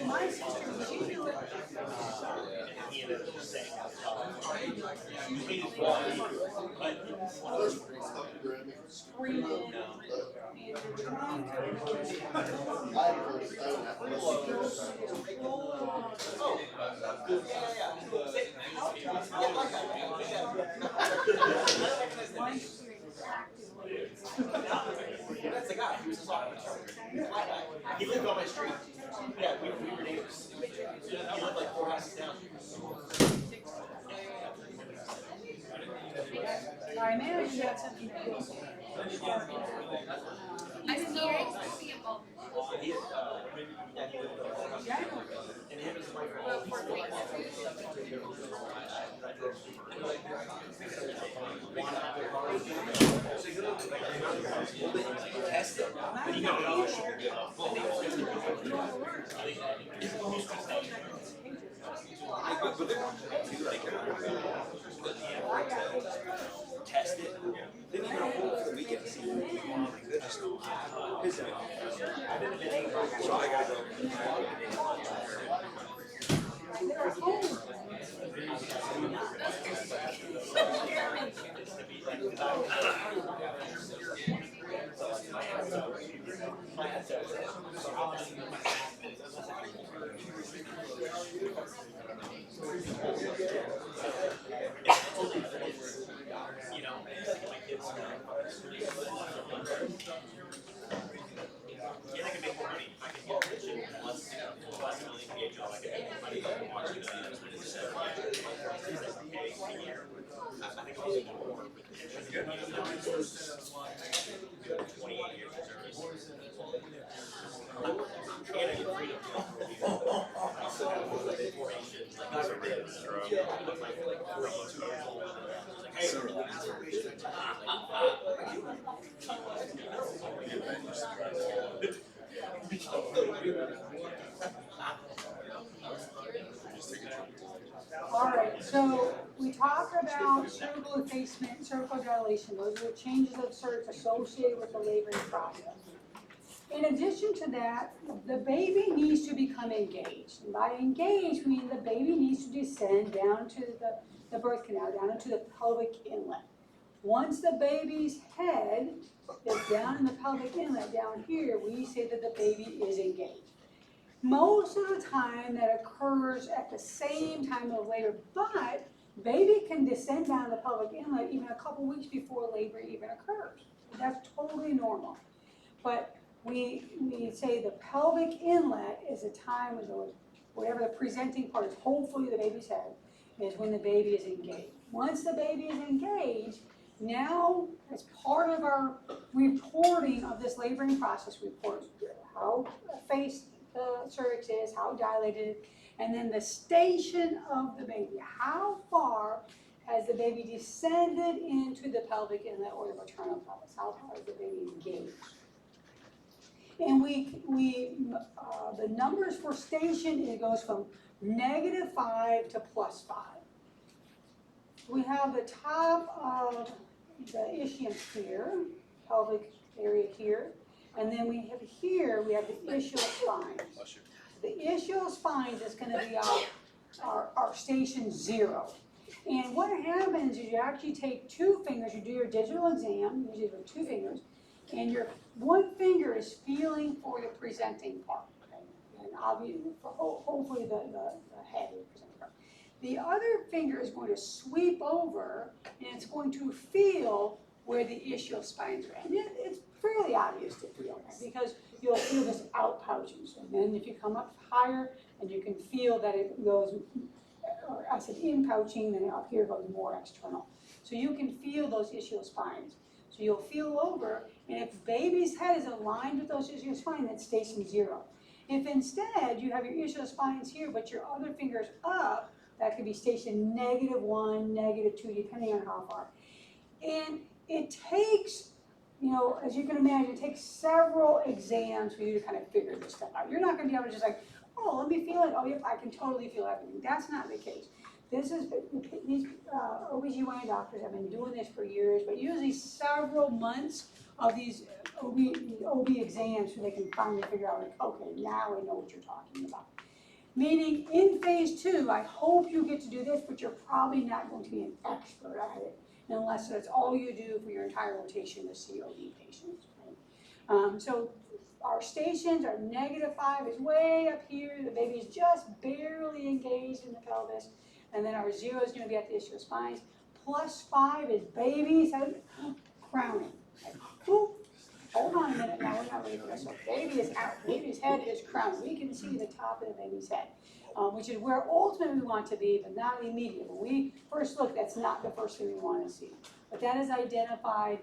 My sister, she knew it. Screaming and trying That's the guy. He was just on he lived on my street. Yeah, we were neighbors. He lived like 4 houses down. I managed to get something to do. I see it both. He had, yeah, he lived and him and his wife were all test it. But you know, test it. Then you're gonna hold it for the weekend. See, oh my goodness. So I gotta go. You know, my kids. Yeah, I can make more money. I can get attention less money to get a job. I can make money watching a year. I think I'll do more. 28 years of service. And I get freedom. Formation. Like, I look like 42 years old. All right, so we talk about cervical effacement, cervical dilation. Those are the changes of cervix associated with the laboring process. In addition to that, the baby needs to become engaged. And by engaged, we mean the baby needs to descend down to the birth canal, down into the pelvic inlet. Once the baby's head is down in the pelvic inlet down here, we say that the baby is engaged. Most of the time that occurs at the same time of labor, but baby can descend down the pelvic inlet even a couple weeks before labor even occurs. That's totally normal. But we say the pelvic inlet is a time when whatever the presenting part is, hopefully the baby's head, is when the baby is engaged. Once the baby is engaged, now as part of our reporting of this laboring process, we report how faced the cervix is, how dilated it is, and then the station of the baby. How far has the baby descended into the pelvic inlet or the maternal pelvis? How far is the baby engaged? And the numbers for station, it goes from -5 to +5. We have the top of the ischium here, pelvic area here, and then we have here, we have the ischial spines. Bless you. The ischial spines is gonna be our station 0. And what happens is you actually take 2 fingers, you do your digital exam, usually with 2 fingers, and your 1 finger is feeling for the presenting part, okay? And obviously, hopefully the head is the presenting part. The other finger is going to sweep over, and it's going to feel where the ischial spines are. And it's fairly obvious to feel that, because you'll feel this outpouching. So then if you come up higher, and you can feel that it goes, or I said inpouching, then up here goes more external. So you can feel those ischial spines. So you'll feel over, and if baby's head is aligned with those ischial spines, that's station 0. If instead you have your ischial spines here, but your other finger's up, that could be station -1, -2, depending on how far. And it takes, as you can imagine, it takes several exams for you to kind of figure this stuff out. You're not gonna be able to just like, oh, let me feel it, oh, yep, I can totally feel everything. That's not the case. These OBGYN doctors have been doing this for years, but usually several months of these OB exams so they can finally figure out, like, okay, now I know what you're talking about. Meaning in phase 2, I hope you get to do this, but you're probably not going to be an expert at it unless that's all you do for your entire rotation to see OB patients. Right? So our stations are -5 is way up here, the baby's just barely engaged in the pelvis, and then our 0 is going to be at the ischial spines. +5 is baby's head crowning. Hold on a minute, now we're not ready for this. So baby is out, baby's head is crowned. We can see the top of the baby's head, which is where ultimately we want to be, but not immediately. When we first look, that's not the first thing we want to see. But that is identified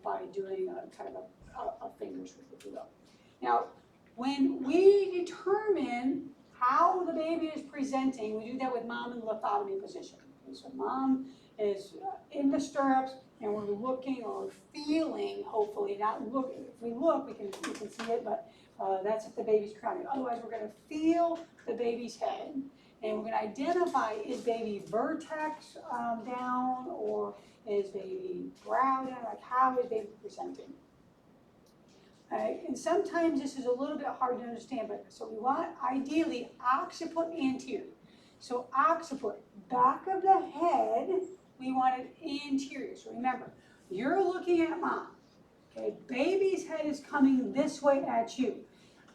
by doing a kind of a finger sweep, if you will. Now, when we determine how the baby is presenting, we do that with mom in the lithotomy position. Okay, so mom is in the stirrups, and we're looking or feeling, hopefully, not looking. If we look, we can see it, but that's if the baby's crowning. Otherwise, we're going to feel the baby's head, and we're going to identify, is baby vertex down, or is baby brow down? Like, how is baby presenting? And sometimes this is a little bit hard to understand, but so we want ideally occiput anterior. So occiput, back of the head, we want it anterior. So remember, you're looking at mom. Okay, baby's head is coming this way at you.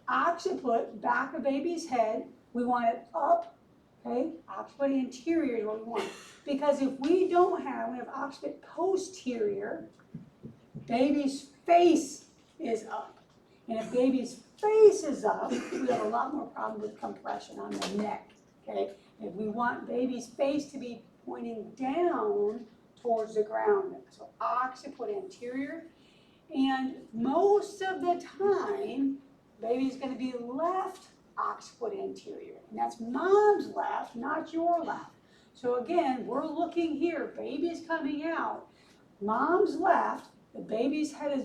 Occiput, back of baby's head, we want it up. Okay, occiput anterior is what we want. Because if we have occiput posterior, baby's face is up. And if baby's face is up, we have a lot more problem with compression on the neck, okay? If we want baby's face to be pointing down towards the ground, so occiput anterior, and most of the time, baby's gonna be left occiput anterior, and that's mom's left, not your left. So again, we're looking here, baby's coming out, mom's left, the baby's head is,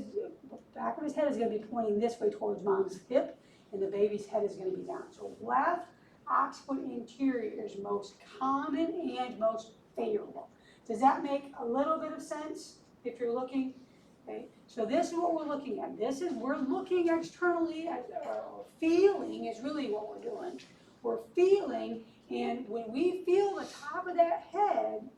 the back of his head is going to be pointing this way towards mom's hip, and the baby's head is going to be down. So left occiput anterior is most common and most favorable. Does that make a little bit of sense if you're looking? Okay, so this is what we're looking at. We're looking externally at, feeling is really what we're doing. We're feeling, and when we feel the top of that head,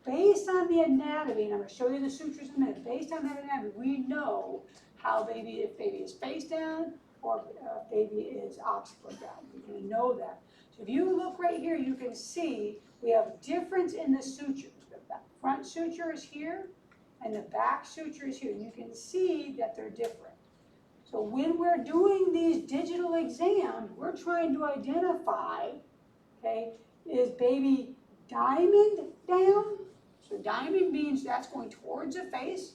based on the anatomy, and I'm gonna show you the sutures in a minute, based on that anatomy, we know how if baby is face down or if baby is occiput down. We're gonna know that. So if you look right here, you can see we have difference in the sutures. The front suture is here and the back suture is here. You can see that they're different. So when we're doing these digital exams, we're trying to identify, okay, is baby diamond down? So diamond means that's going towards the face,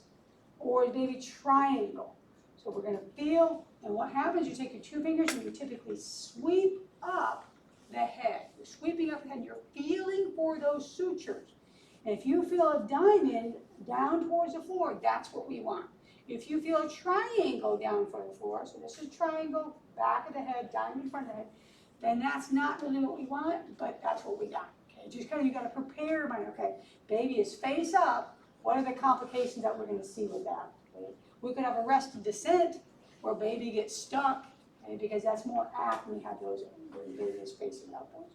or is baby triangle? So we're gonna feel, and what happens, you take your two fingers and you typically sweep up the head. You're sweeping up the head, you're feeling for those sutures. And if you feel a diamond down towards the floor, that's what we want. If you feel a triangle down for the floor, so this is triangle, back of the head, diamond front of the head, then that's not really what we want, but that's what we got. Okay, just kind of, you gotta prepare your mind, okay, baby is face up, what are the complications that we're gonna see with that? Okay? We could have arrested descent, where baby gets stuck, okay, because that's more apt when we have those, when baby is facing upwards.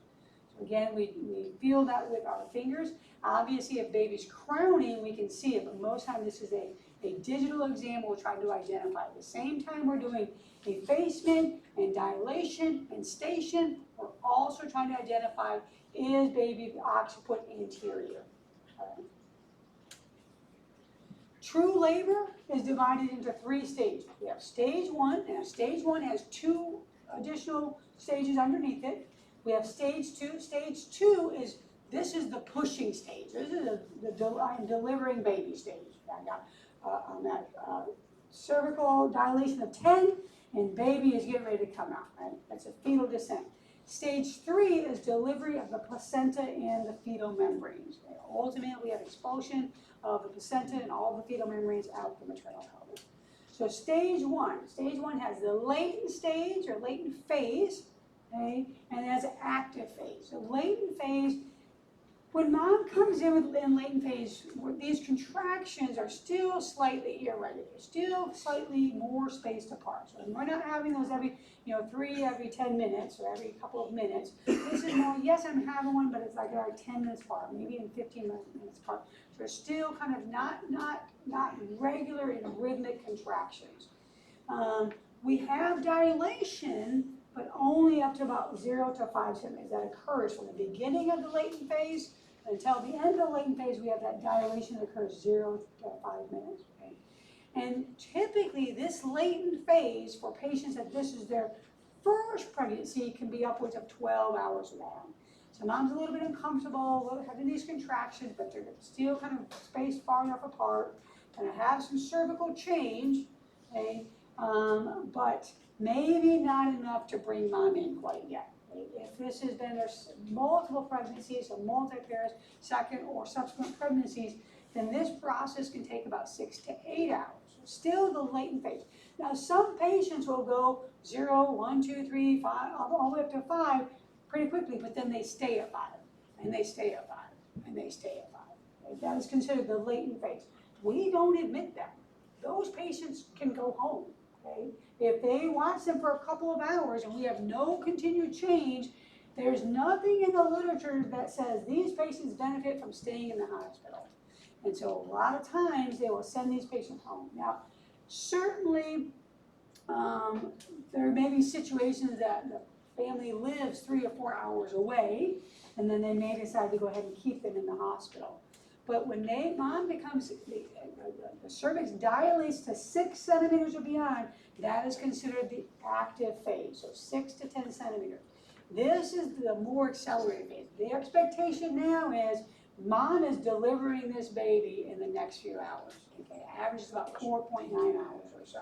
So again, we feel that with our fingers. Obviously, if baby's crowning, we can see it, but most times this is a digital exam we're trying to identify. At the same time we're doing effacement and dilation and station, we're also trying to identify, is baby occiput anterior? True labor is divided into 3 stages. We have stage 1, and stage 1 has 2 additional stages underneath it. We have stage 2. Stage 2 is, this is the pushing stage. This is I'm delivering baby stage. I got on that cervical dilation of 10, and baby is getting ready to come out, right? That's a fetal descent. Stage 3 is delivery of the placenta and the fetal membranes. Okay? Ultimately, we have expulsion of the placenta and all the fetal membranes out the maternal pelvis. So stage 1 has the latent stage or latent phase, okay? And it has an active phase. So latent phase, when mom comes in latent phase, these contractions are still slightly irregular, still slightly more spaced apart. So we're not having those every, 3 every 10 minutes or every couple of minutes. This is more, yes, I'm having one, but it's like every 10 minutes apart, maybe in 15 minutes apart. So they're still kind of not regular and rhythmic contractions. We have dilation, but only up to about 0 to 5 centimeters. That occurs from the beginning of the latent phase until the end of the latent phase. We have that dilation that occurs 0 to 5 minutes. Okay? And typically, this latent phase for patients that this is their first pregnancy can be upwards of 12 hours long. So mom's a little bit uncomfortable having these contractions, but they're still kind of spaced far enough apart. Kind of have some cervical change, okay? But maybe not enough to bring mom in quite yet. Okay? If this has been there's multiple pregnancies, so multi-pairs, second or subsequent pregnancies, then this process can take about 6 to 8 hours. Still the latent phase. Now some patients will go 0, 1, 2, 3, 5, all the way up to 5 pretty quickly, but then they stay at 5, and they stay at 5, and they stay at 5. Okay? That is considered the latent phase. We don't admit that. Those patients can go home. Okay? If they watch them for a couple of hours and we have no continued change, there's nothing in the literature that says these patients benefit from staying in the hospital. And so a lot of times they will send these patients home. Now, certainly there may be situations that the family lives 3 or 4 hours away, and then they may decide to go ahead and keep them in the hospital. But when mom becomes, the cervix dilates to 6 centimeters or beyond, that is considered the active phase, so 6 to 10 centimeters. This is the more accelerated phase. The expectation now is mom is delivering this baby in the next few hours. Okay, average is about 4.9 hours or so.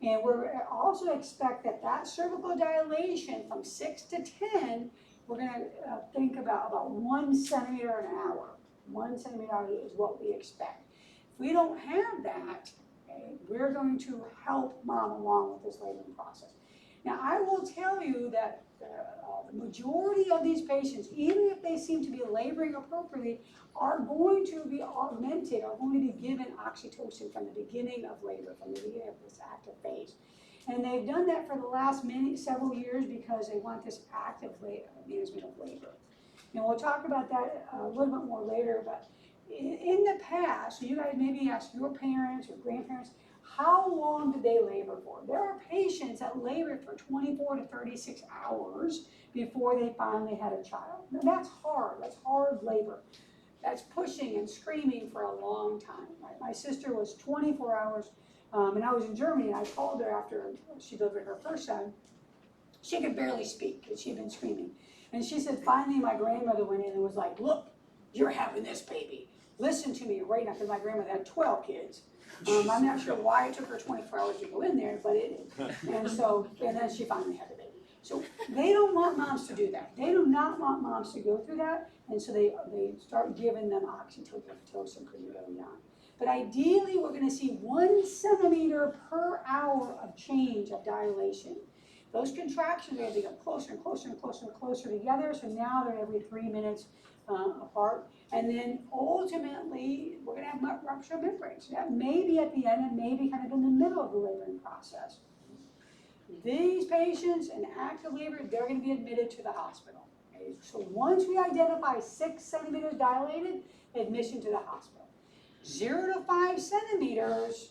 And we also expect that cervical dilation from 6 to 10, we're going to think about 1 centimeter an hour. 1 centimeter is what we expect. If we don't have that, okay, we're going to help mom along with this laboring process. Now, I will tell you that the majority of these patients, even if they seem to be laboring appropriately, are going to be augmented, are going to be given oxytocin from the beginning of labor, from the beginning of this active phase. And they've done that for the last several years because they want this active management of labor. And we'll talk about that a little bit more later, but in the past, so you guys maybe ask your parents or grandparents, how long did they labor for? There are patients that labored for 24 to 36 hours before they finally had a child. Now that's hard labor. That's pushing and screaming for a long time, right? My sister was 24 hours, and I was in Germany, and I called her after she delivered her first son. She could barely speak because she'd been screaming. And she said, finally my grandmother went in and was like, look, you're having this baby. Listen to me right now, because my grandmother had 12 kids. I'm not sure why it took her 24 hours to go in there, but it did. And then she finally had the baby. So they don't want moms to do that. They do not want moms to go through that, and so they start giving them oxytocin pretty early on. But ideally, we're gonna see 1 centimeter per hour of change of dilation. Those contractions are gonna get closer and closer and closer and closer together, so now they're every 3 minutes apart. And then ultimately, we're gonna have rupture of membranes. That may be at the end and maybe kind of in the middle of the laboring process. These patients in active labor, they're gonna be admitted to the hospital. Okay? So once we identify 6 centimeters dilated, admission to the hospital. 0 to 5 centimeters,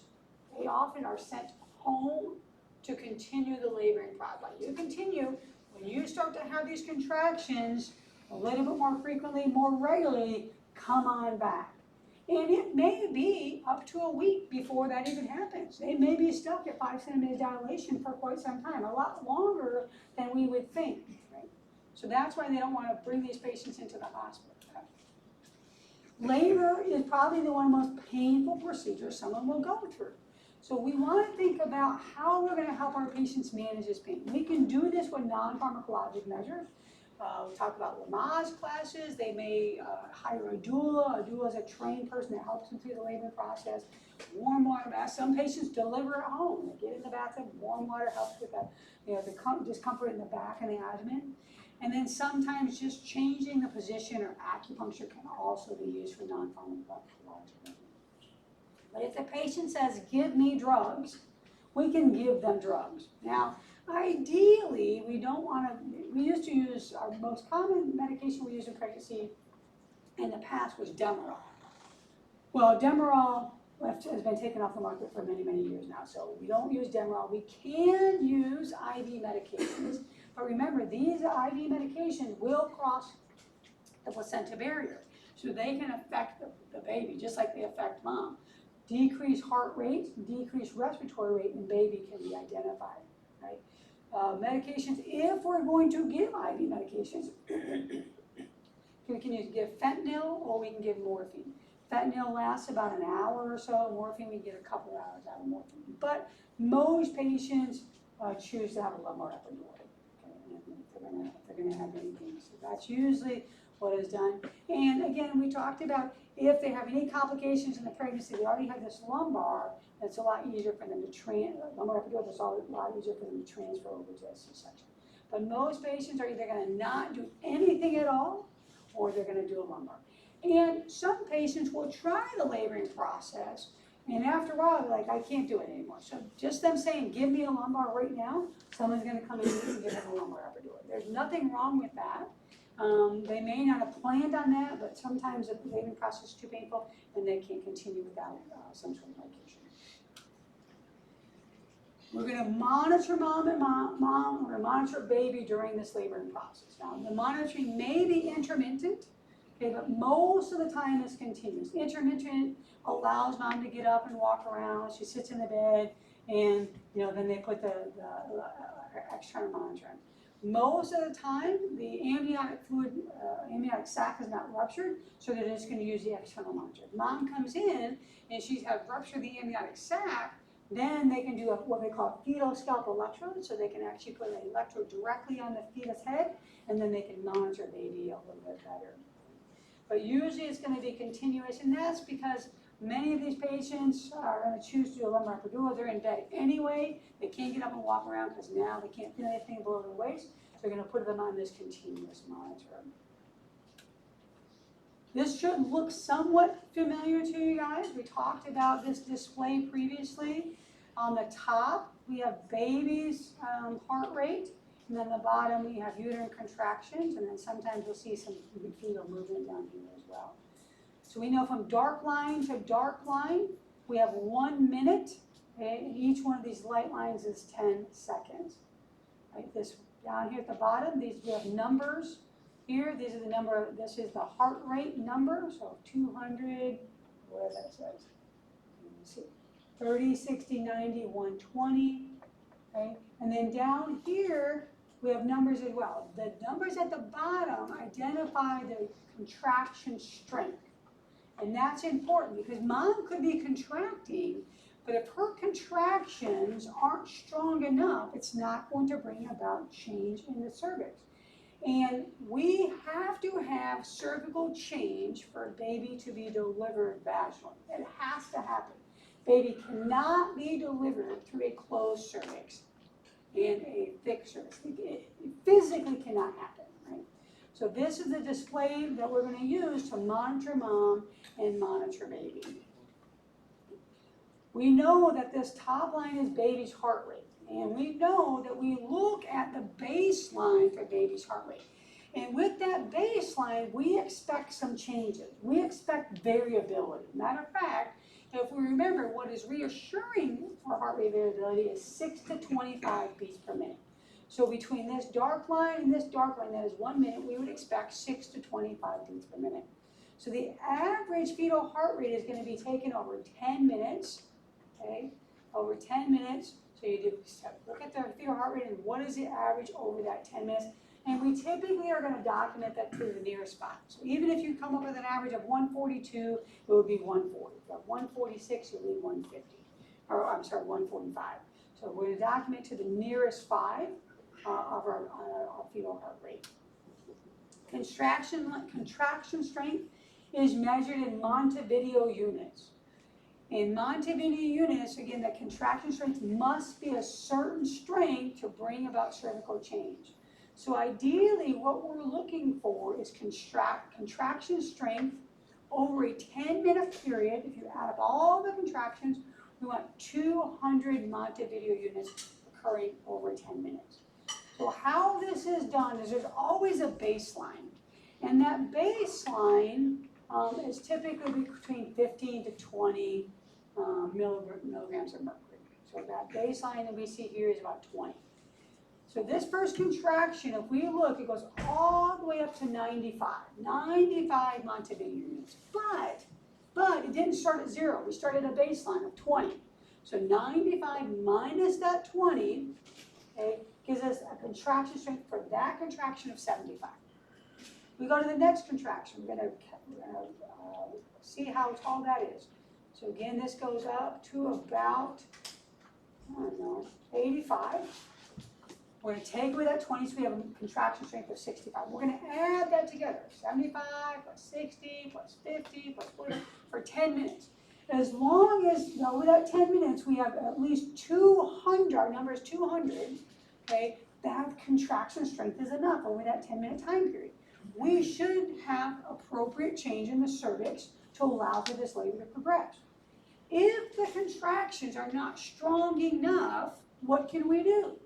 they often are sent home to continue the laboring process. You continue, when you start to have these contractions a little bit more frequently, more regularly, come on back. And it may be up to a week before that even happens. They may be stuck at 5 centimeter dilation for quite some time, a lot longer than we would think, right? So that's why they don't want to bring these patients into the hospital. Labor is probably the one of the most painful procedures someone will go through. So we want to think about how we're going to help our patients manage this pain. We can do this with non-pharmacologic measures. We talk about Lamaze classes. They may hire a doula. A doula is a trained person that helps them through the labor process. Warm water bath. Some patients deliver at home. They get in the bathtub. Warm water helps with the discomfort in the back and the abdomen. And then sometimes just changing the position or acupuncture can also be used for non-pharmacologic measures. But if the patient says, give me drugs, we can give them drugs. Now, ideally, we don't want to, we used to use, our most common medication we used in pregnancy in the past was Demerol. Well, Demerol has been taken off the market for many, many years now, so we don't use Demerol. We can use IV medications, but remember, these IV medications will cross the placenta barrier, so they can affect the baby, just like they affect mom. Decreased heart rate, decreased respiratory rate in baby can be identified, right? Medications, if we're going to give IV medications, we can give fentanyl or we can give morphine. Fentanyl lasts about an hour or so, morphine we get a couple hours out of morphine. But most patients choose to have a lumbar epidural, okay? And if they're gonna have anything. So that's usually what is done. And again, we talked about if they have any complications in the pregnancy, they already have this lumbar, it's a lot easier for them to lumbar epidural, it's a lot easier for them to transfer over to a C-section. But most patients are either gonna not do anything at all, or they're gonna do a lumbar. And some patients will try the laboring process, and after a while, they're like, I can't do it anymore. So just them saying, give me a lumbar right now, someone's gonna come in and give them a lumbar epidural. There's nothing wrong with that. They may not have planned on that, but sometimes the laboring process is too painful and they can't continue without some sort of medication. We're gonna monitor mom, we're gonna monitor baby during this laboring process. Now, the monitoring may be intermittent, okay, but most of the time it's continuous. Intermittent allows mom to get up and walk around, she sits in the bed, and then they put the external monitor in. Most of the time, the amniotic fluid, amniotic sac is not ruptured, so they're just going to use the external monitor. If mom comes in and she's had ruptured the amniotic sac, then they can do what they call fetal scalp electrode, so they can actually put an electrode directly on the fetus head, and then they can monitor baby a little bit better. But usually it's going to be continuous, and that's because many of these patients are going to choose to do a lumbar epidural. They're in bed anyway. They can't get up and walk around because now they can't feel anything below their waist. So they're going to put them on this continuous monitor. This should look somewhat familiar to you guys. We talked about this display previously. On the top, we have baby's heart rate. And then the bottom, we have uterine contractions. And then sometimes we'll see some fetal movement down here as well. So we know from dark line to dark line, we have 1 minute, okay, and each one of these light lines is 10 seconds. Right, this down here at the bottom, these we have numbers here. These are the number. This is the heart rate number. So 200, whatever that says. Let me see, 30, 60, 90, 120. Okay, and then down here we have numbers as well. The numbers at the bottom identify the contraction strength. And that's important because mom could be contracting, but if her contractions aren't strong enough, it's not going to bring about change in the cervix. And we have to have cervical change for a baby to be delivered vaginally. It has to happen. Baby cannot be delivered through a closed cervix and a thick cervix. It physically cannot happen, right? So this is the display that we're going to use to monitor mom and monitor baby. We know that this top line is baby's heart rate, and we know that we look at the baseline for baby's heart rate. And with that baseline, we expect some changes. We expect variability. Matter of fact, if we remember, what is reassuring for heart rate variability is 6 to 25 beats per minute. So between this dark line and this dark line, that is 1 minute, we would expect 6 to 25 beats per minute. So the average fetal heart rate is going to be taken over 10 minutes, okay, over 10 minutes. So you do look at the fetal heart rate and what is the average over that 10 minutes. And we typically are going to document that to the nearest 5. So even if you come up with an average of 142, it would be 140. If you have 146, it would be 150. Or I'm sorry, 145. So we're going to document to the nearest 5 of our fetal heart rate. Contraction strength is measured in Montevideo units. In Montevideo units, again, the contraction strength must be a certain strength to bring about cervical change. So ideally, what we're looking for is contraction strength over a 10-minute period. If you add up all the contractions, we want 200 Montevideo units occurring over 10 minutes. So how this is done is there's always a baseline. And that baseline is typically between 15 to 20 milligrams of mercury. So that baseline that we see here is about 20. So this first contraction, if we look, it goes all the way up to 95 Montevideo units. But it didn't start at 0. We started at a baseline of 20. So 95 minus that 20, okay, gives us a contraction strength for that contraction of 75. We go to the next contraction. We're going to see how tall that is. So again, this goes up to about, 85. We're going to take away that 20, so we have a contraction strength of 65. We're going to add that together, 75 plus 60 plus 50 plus 40 for 10 minutes. As long as, over that 10 minutes, we have at least 200, our number is 200, okay, that contraction strength is enough over that 10-minute time period. We should have appropriate change in the cervix to allow for this labor to progress. If the contractions are not strong enough, what can we do?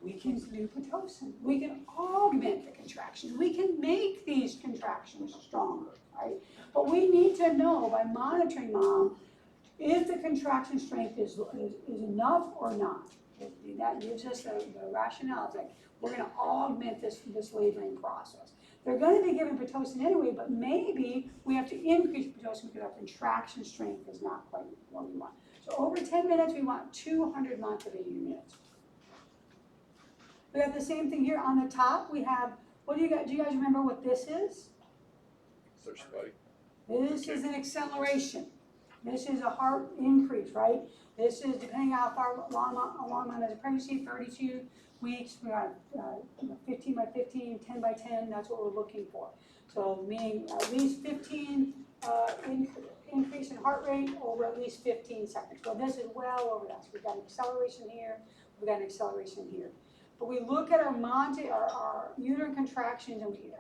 We can do Pitocin. We can augment the contraction. We can make these contractions stronger, right? But we need to know by monitoring mom if the contraction strength is enough or not. That gives us the rationale. It's like we're going to augment this laboring process. They're going to be given Pitocin anyway, but maybe we have to increase Pitocin because our contraction strength is not quite what we want. So over 10 minutes, we want 200 Montevideo units. We have the same thing here on the top. We have, what do you guys remember what this is? Search body. This is an acceleration. This is a heart increase, right? This is depending on how far along I'm as a pregnancy, 32 weeks. We got 15 by 15, 10 by 10. That's what we're looking for. So meaning at least 15 increase in heart rate over at least 15 seconds. So this is well over that. So we've got an acceleration here. We've got an acceleration here. But we look at our uterine contractions and we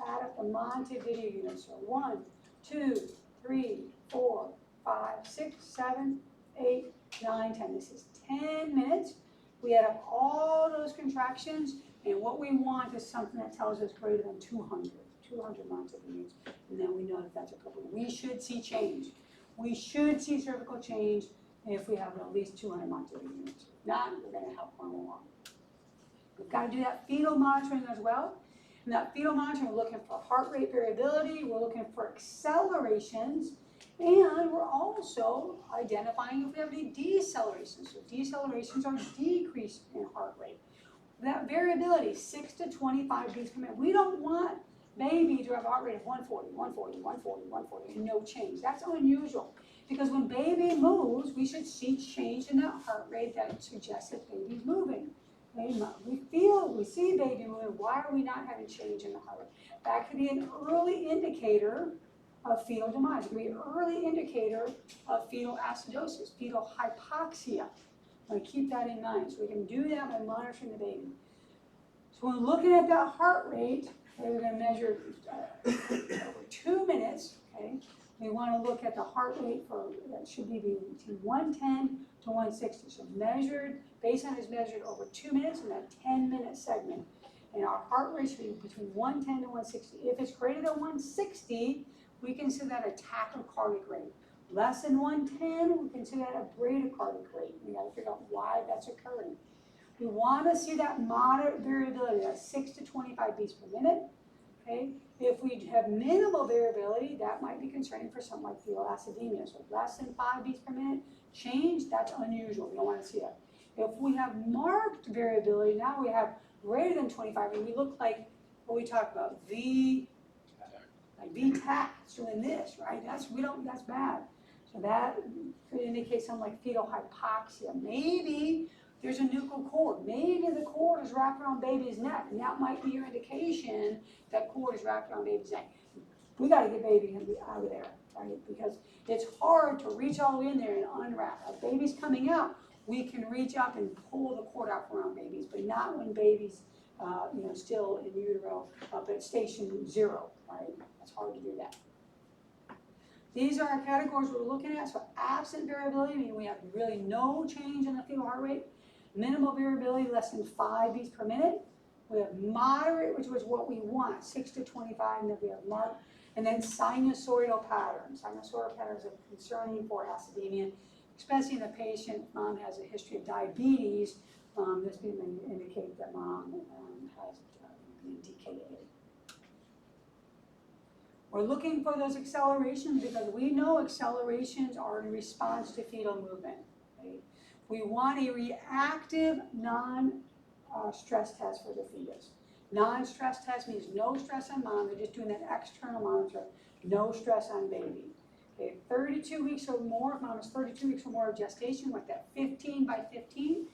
add up the Montevideo units. So 1, 2, 3, 4, 5, 6, 7, 8, 9, 10. This is 10 minutes. We add up all those contractions, and what we want is something that tells us greater than 200. 200 monitored units, and then we know that that's appropriate. We should see change. We should see cervical change if we have at least 200 monitored units. If not, we're gonna help one along. We've got to do that fetal monitoring as well. And that fetal monitoring, we're looking for heart rate variability, we're looking for accelerations, and we're also identifying if we have any decelerations. So decelerations are decrease in heart rate. That variability, 6 to 25 beats per minute. We don't want baby to have a heart rate of 140, 140, 140, 140, and no change. That's unusual. Because when baby moves, we should see change in that heart rate that suggests that baby's moving. We see baby moving, why are we not having change in the heart rate? That could be an early indicator of fetal demise. It could be an early indicator of fetal acidosis, fetal hypoxia. I keep that in mind, so we can do that by monitoring the baby. So when looking at that heart rate, okay, we're gonna measure over 2 minutes, okay? We wanna look at the heart rate for, that should be between 110 to 160. So measured, baseline is measured over 2 minutes in that 10-minute segment. And our heart rate should be between 110 to 160. If it's greater than 160, we consider that a tachycardic rate. Less than 110, we consider that a bradycardic rate. We gotta figure out why that's occurring. We wanna see that moderate variability, that 6 to 25 beats per minute, okay? If we have minimal variability, that might be concerning for something like fetal acidemia. So less than 5 beats per minute, change, that's unusual, we don't wanna see that. If we have marked variability, now we have greater than 25, and we look like what we talked about, like V-tach, it's doing this, right? That's bad. So that could indicate something like fetal hypoxia. Maybe there's a nuchal cord. Maybe the cord is wrapped around baby's neck, and that might be your indication that cord is wrapped around baby's neck. We gotta get baby out of there, right? Because it's hard to reach all the way in there and unwrap. As baby's coming out, we can reach up and pull the cord out around babies, but not when baby's still in utero up at station 0, right? It's hard to do that. These are our categories we're looking at. So absent variability, meaning we have really no change in the fetal heart rate. Minimal variability, less than 5 beats per minute. We have moderate, which was what we want, 6 to 25, and then we have marked. And then sinusoidal patterns. Sinusoidal patterns are concerning for acidemia, especially in a patient, mom has a history of diabetes. This may indicate that mom has been DKA. We're looking for those accelerations because we know accelerations are in response to fetal movement. Okay? We want a reactive non-stress test for the fetus. Non-stress test means no stress on mom, they're just doing that external monitor, no stress on baby. Okay, 32 weeks or more, if mom is 32 weeks or more of gestation, with that 15 by 15,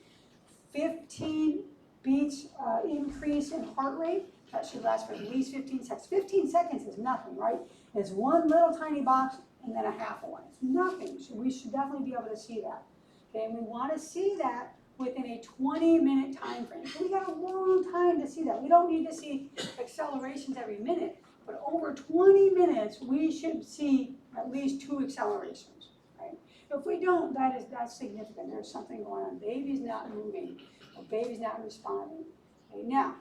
15 beats increase in heart rate. That should last for at least 15 seconds. 15 seconds is nothing, right? It's one little tiny box and then a half of one. It's nothing. So we should definitely be able to see that. Okay, and we want to see that within a 20-minute time frame. So we got a long time to see that. We don't need to see accelerations every minute, but over 20 minutes, we should see at least 2 accelerations, right? If we don't, that's significant. There's something going on. Baby's not moving, or baby's not responding. Okay, now,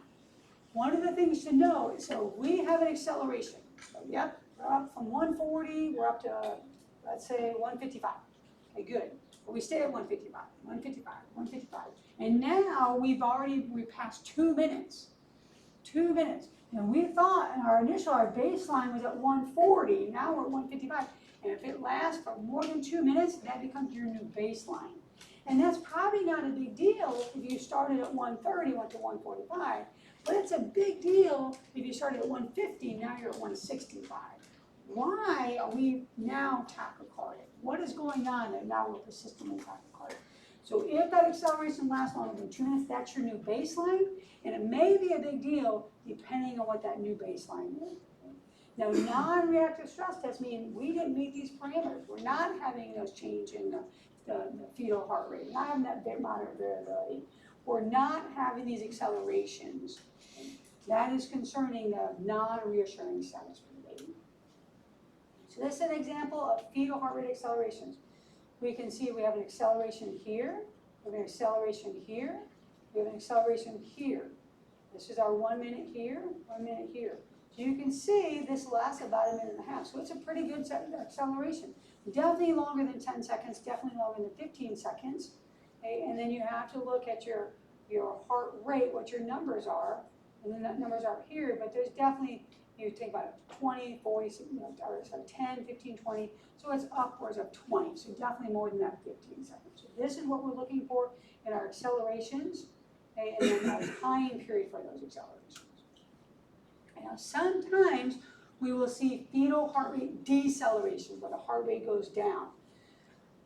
one of the things to know is, so we have an acceleration. So yep, we're up from 140, we're up to, let's say, 155. Okay, good. But we stay at 155, 155, 155. And now we passed 2 minutes. 2 minutes. And we thought our baseline was at 140, now we're at 155. And if it lasts for more than 2 minutes, that becomes your new baseline. And that's probably not a big deal if you started at 130, went to 145. But it's a big deal if you started at 150, now you're at 165. Why are we now tachycardic? What is going on that now we're persistently tachycardic? So if that acceleration lasts longer than 2 minutes, that's your new baseline, and it may be a big deal depending on what that new baseline is. Now, non-reactive stress tests mean we didn't meet these parameters. We're not having those change in the fetal heart rate, not having that moderate variability. We're not having these accelerations. That is concerning the non-reassuring status for the baby. So this is an example of fetal heart rate accelerations. We can see we have an acceleration here, we have an acceleration here, we have an acceleration here. This is our 1 minute here, 1 minute here. You can see this lasts about 1.5 minutes, so it's a pretty good acceleration. Definitely longer than 10 seconds, definitely longer than 15 seconds. Okay, and then you have to look at your heart rate, what your numbers are, and then the numbers are here, but there's definitely, you think about it, 20, 40, or so 10, 15, 20, so it's upwards of 20, so definitely more than that 15 seconds. So this is what we're looking for in our accelerations, okay, and then our time period for those accelerations. Now, sometimes we will see fetal heart rate deceleration, where the heart rate goes down.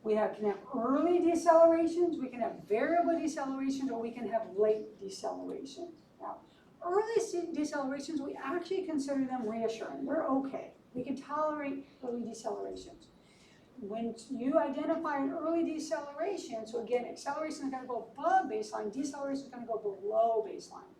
We can have early decelerations, we can have variable decelerations, or we can have late decelerations. Now, early decelerations, we actually consider them reassuring. They're okay. We can tolerate early decelerations. When you identify an early deceleration, so again, acceleration is going to go above baseline, deceleration is going to go below baseline.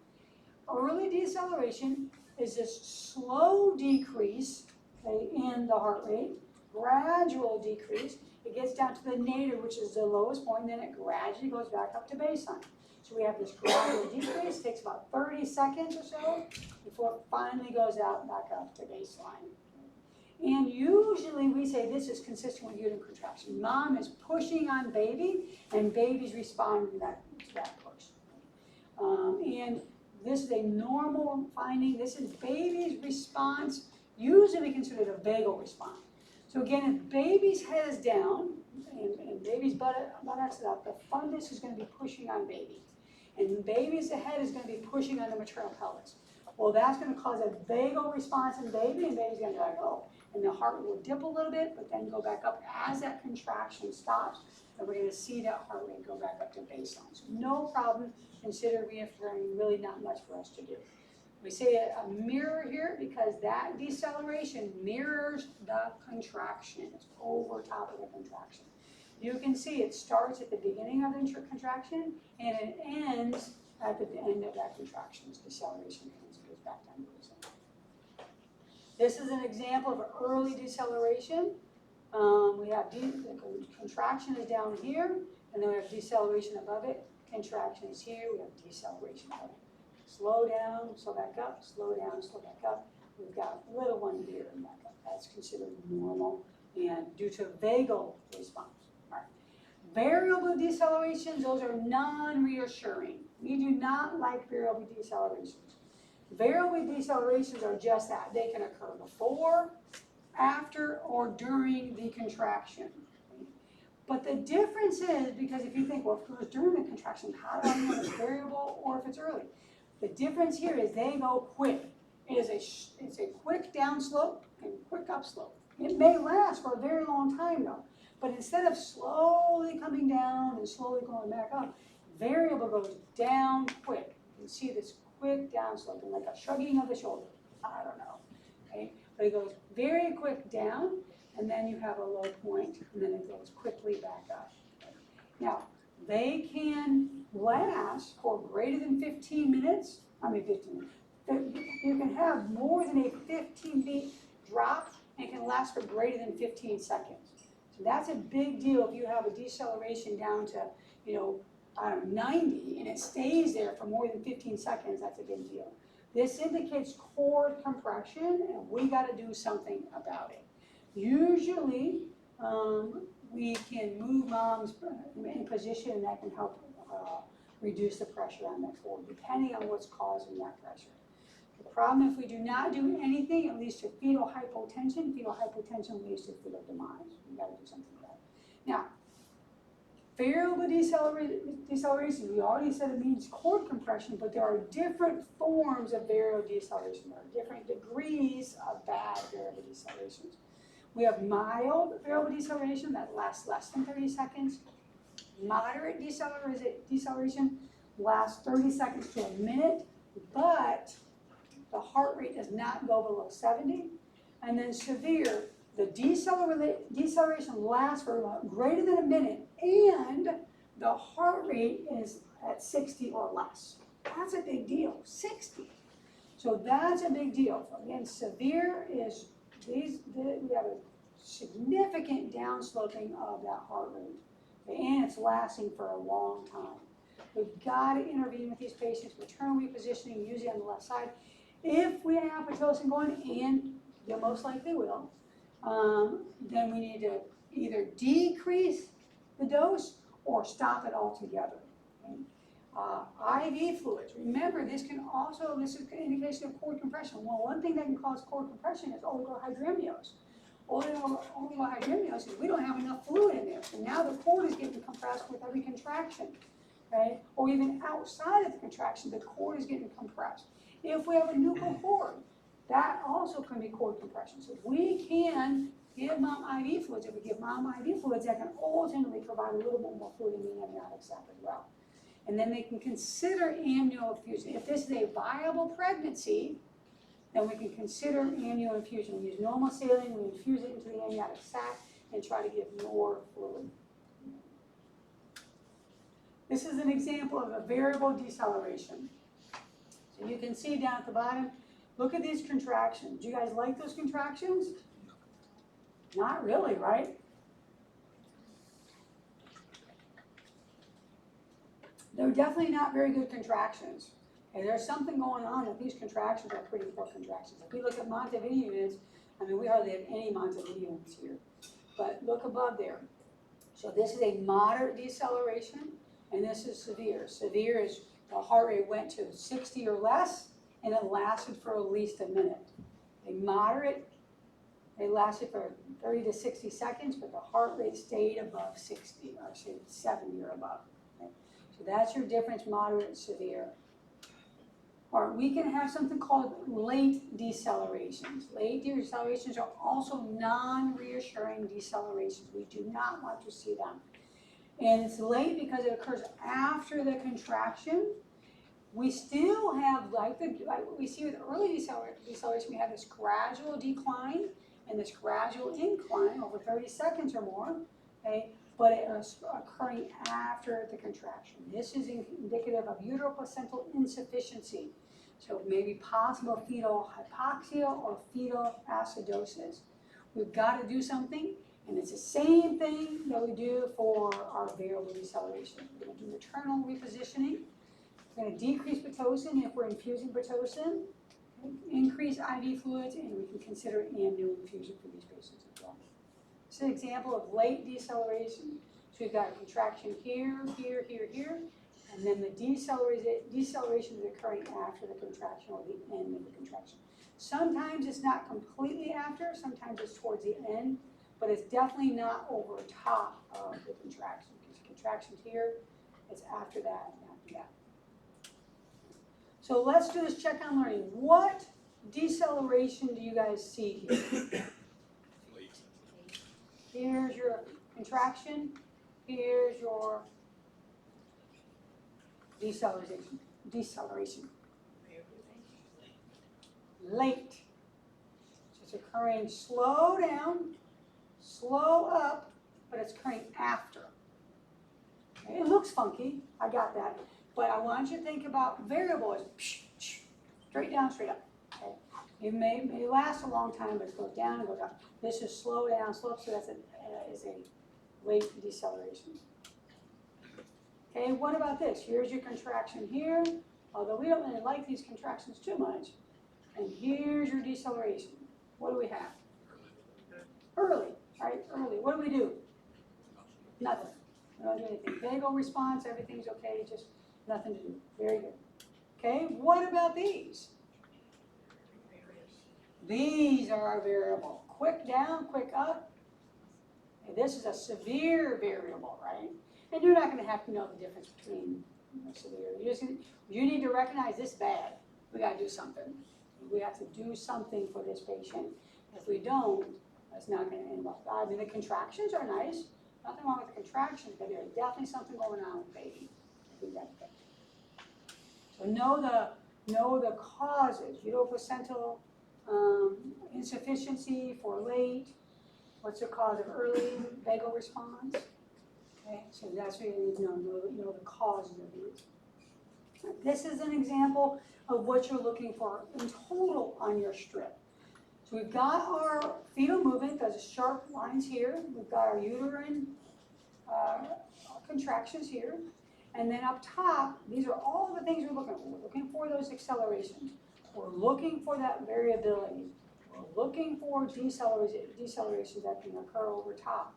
Early deceleration is this slow decrease, okay, in the heart rate, gradual decrease. It gets down to the nadir, which is the lowest point, and then it gradually goes back up to baseline. So we have this gradual decrease, takes about 30 seconds or so before it finally goes out back up to baseline. And usually we say this is consistent with uterine contraction. Mom is pushing on baby, and baby's responding to that push. And this is a normal finding. This is baby's response, usually considered a vagal response. So again, if baby's head is down and baby's buttocks is up, the fundus is going to be pushing on baby. And baby's head is going to be pushing on the maternal pelvis. Well, that's going to cause a vagal response in baby, and baby's going to be like, oh. And the heart will dip a little bit, but then go back up as that contraction stops. And we're going to see that heart rate go back up to baseline. So no problem. Consider reaffirming, really not much for us to do. We say a mirror here because that deceleration mirrors the contraction. It's over top of the contraction. You can see it starts at the beginning of the contraction and it ends at the end of that contraction. It's deceleration ends, it goes back down to baseline. This is an example of an early deceleration. We have the contraction is down here, and then we have deceleration above it. Contraction is here, we have deceleration above it. Slow down, slow back up, slow down, slow back up. We've got a little one here and back up. That's considered normal and due to vagal response. All right. Variable decelerations, those are non-reassuring. We do not like variable decelerations. Variable decelerations are just that. They can occur before, after, or during the contraction. But the difference is, because if you think, well, if it was during the contraction, how do I know if it's variable or if it's early? The difference here is they go quick. It's a quick downslope and quick upslope. It may last for a very long time though, but instead of slowly coming down and slowly going back up, variable goes down quick. You can see this quick downslope and like a shrugging of the shoulder. I don't know, okay? But it goes very quick down, and then you have a low point, and then it goes quickly back up. Now, they can last for greater than 15 minutes. I mean 15 minutes. You can have more than a 15-beat drop, and it can last for greater than 15 seconds. So that's a big deal if you have a deceleration down to, 90, and it stays there for more than 15 seconds, that's a big deal. This indicates cord compression, and we got to do something about it. Usually, we can move moms in position, and that can help reduce the pressure on that cord, depending on what's causing that pressure. The problem, if we do not do anything, it leads to fetal hypotension. Fetal hypotension leads to fetal demise. We got to do something about it. Now, variable deceleration, we already said it means cord compression, but there are different forms of variable deceleration. There are different degrees of bad variable decelerations. We have mild variable deceleration that lasts less than 30 seconds. Moderate deceleration lasts 30 seconds to a minute, but the heart rate does not go below 70. And then severe, the deceleration lasts for greater than a minute, and the heart rate is at 60 or less. That's a big deal, 60. So that's a big deal. So again, severe is we have a significant downsloping of that heart rate, and it's lasting for a long time. We've got to intervene with these patients, maternal repositioning, usually on the left side. If we have Pitocin going, and you most likely will, then we need to either decrease the dose or stop it altogether. Okay? IV fluids, remember this is an indication of cord compression. Well, one thing that can cause cord compression is oligohydramnios. Oligohydramnios is we don't have enough fluid in there, so now the cord is getting compressed with every contraction, right? Or even outside of the contraction, the cord is getting compressed. If we have a nuchal cord, that also can be cord compression. So we can give mom IV fluids. If we give mom IV fluids, that can ultimately provide a little bit more fluid in the amniotic sac as well. And then they can consider amnio infusion. If this is a viable pregnancy, then we can consider amnio infusion. We use normal saline, we infuse it into the amniotic sac and try to give more fluid. This is an example of a variable deceleration. So you can see down at the bottom, look at these contractions. Do you guys like those contractions? Not really, right? They're definitely not very good contractions. Okay, there's something going on that these contractions are pretty poor contractions. If we look at Montevideo units, I mean, we hardly have any Montevideo units here. But look above there. So this is a moderate deceleration, and this is severe. Severe is the heart rate went to 60 or less, and it lasted for at least a minute. A moderate, they lasted for 30 to 60 seconds, but the heart rate stayed above 60, or say 70 or above. Okay? So that's your difference, moderate and severe. Or we can have something called late decelerations. Late decelerations are also non-reassuring decelerations. We do not want to see them. And it's late because it occurs after the contraction. We still have, like what we see with early deceleration, we have this gradual decline and this gradual incline over 30 seconds or more, okay? But it is occurring after the contraction. This is indicative of uteroplacental insufficiency. So maybe possible fetal hypoxia or fetal acidosis. We've got to do something, and it's the same thing that we do for our variable deceleration. We're going to do maternal repositioning. We're going to decrease Pitocin if we're infusing Pitocin, increase IV fluids, and we can consider amnio infusion for these patients as well. This is an example of late deceleration. So we've got a contraction here, here, here, here, and then the deceleration is occurring after the contraction or the end of the contraction. Sometimes it's not completely after, sometimes it's towards the end, but it's definitely not over top of the contraction. Because the contraction's here, it's after that and after that. So let's do this check on learning. What deceleration do you guys see here? Late. Here's your contraction, here's your deceleration. Late. So it's occurring slow down, slow up, but it's occurring after. Okay, it looks funky, I got that, but I want you to think about variable as straight down, straight up. Okay? It may last a long time, but it goes down and goes up. This is slow down, slow up, so that's is a late deceleration. Okay, what about this? Here's your contraction here, although we don't really like these contractions too much. And here's your deceleration. What do we have? Early, right? Early. What do we do? Nothing. We don't do anything. Vagal response, everything's okay, just nothing to do. Very good. Okay, what about these? These are our variable. Quick down, quick up. And this is a severe variable, right? And you're not going to have to know the difference between severe. You need to recognize this bad. We got to do something. We have to do something for this patient. If we don't, it's not going to end well. I mean, the contractions are nice. Nothing wrong with the contractions, but there's definitely something going on with the baby. So know the causes. Uteroplacental insufficiency for late. What's the cause of early vagal response? Okay, so that's what you need to know the causes of these. This is an example of what you're looking for in total on your strip. So we've got our fetal movement, those sharp lines here. We've got our uterine contractions here. And then up top, these are all the things we're looking for. We're looking for those accelerations. We're looking for that variability. We're looking for decelerations that can occur over top.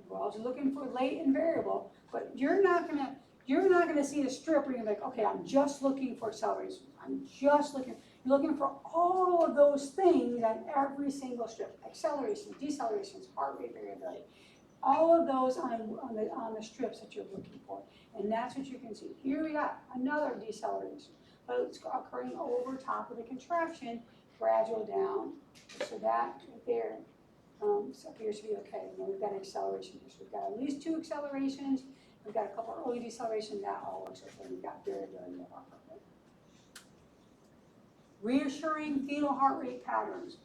We're also looking for latent variable, but you're not gonna see a strip where you're like, okay, I'm just looking for acceleration. You're looking for all of those things on every single strip. Acceleration, decelerations, heart rate variability. All of those on the strips that you're looking for. And that's what you can see. Here we got another deceleration, but it's occurring over top of the contraction, gradual down. So that right there appears to be okay. And then we've got an acceleration here. So we've got at least 2 accelerations. We've got a couple early decelerations. That all looks okay. We've got variability of our heart rate. Reassuring fetal heart rate patterns.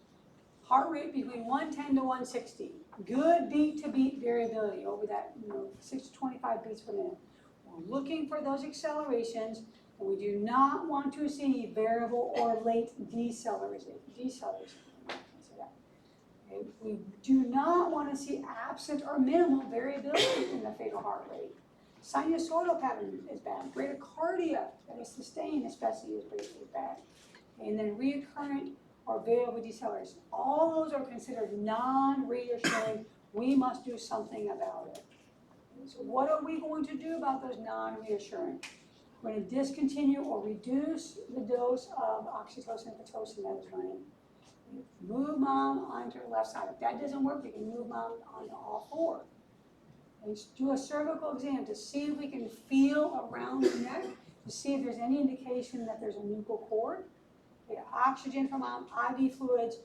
Heart rate between 110 to 160. Good beat to beat variability over that 6 to 25 beats per minute. We're looking for those accelerations, and we do not want to see variable or late deceleration. Okay. We do not want to see absent or minimal variability in the fatal heart rate. Sinusoidal pattern is bad. Bradycardia that is sustained especially is bad. And then recurrent or variable deceleration. All those are considered non-reassuring. We must do something about it. So what are we going to do about those non-reassuring? We're going to discontinue or reduce the dose of oxytocin and pitocin that is running. Move mom onto the left side. If that doesn't work, we can move mom onto all 4. And do a cervical exam to see if we can feel around the neck, to see if there's any indication that there's a nuchal cord. Get oxygen from mom, IV fluids.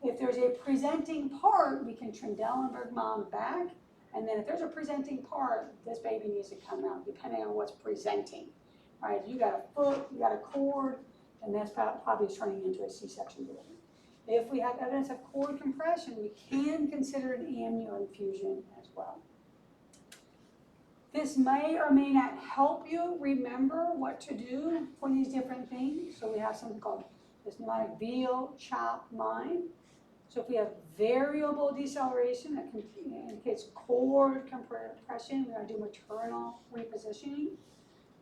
If there's a presenting part, we can Trendelenburg mom back. And then if there's a presenting part, this baby needs to come out, depending on what's presenting. All right, you got a foot, you got a cord, and that's probably turning into a C-section delivery. If we have evidence of cord compression, we can consider an amnio infusion as well. This may or may not help you remember what to do for these different things. So we have something called this mnemonic veal, chop, mine. So if we have variable deceleration that indicates cord compression, we're going to do maternal repositioning.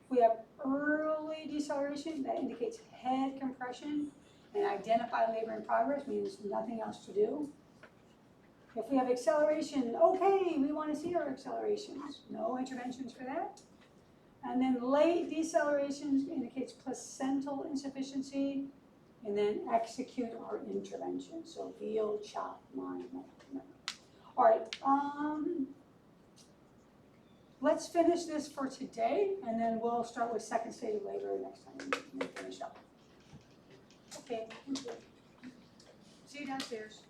If we have early deceleration that indicates head compression and identify labor in progress, means nothing else to do. If we have acceleration, okay, we want to see our accelerations. No interventions for that. And then late decelerations indicates placental insufficiency, and then execute our intervention. So veal, chop, mine. All right, let's finish this for today, and then we'll start with second stage of labor next time and finish up. Okay, see you downstairs.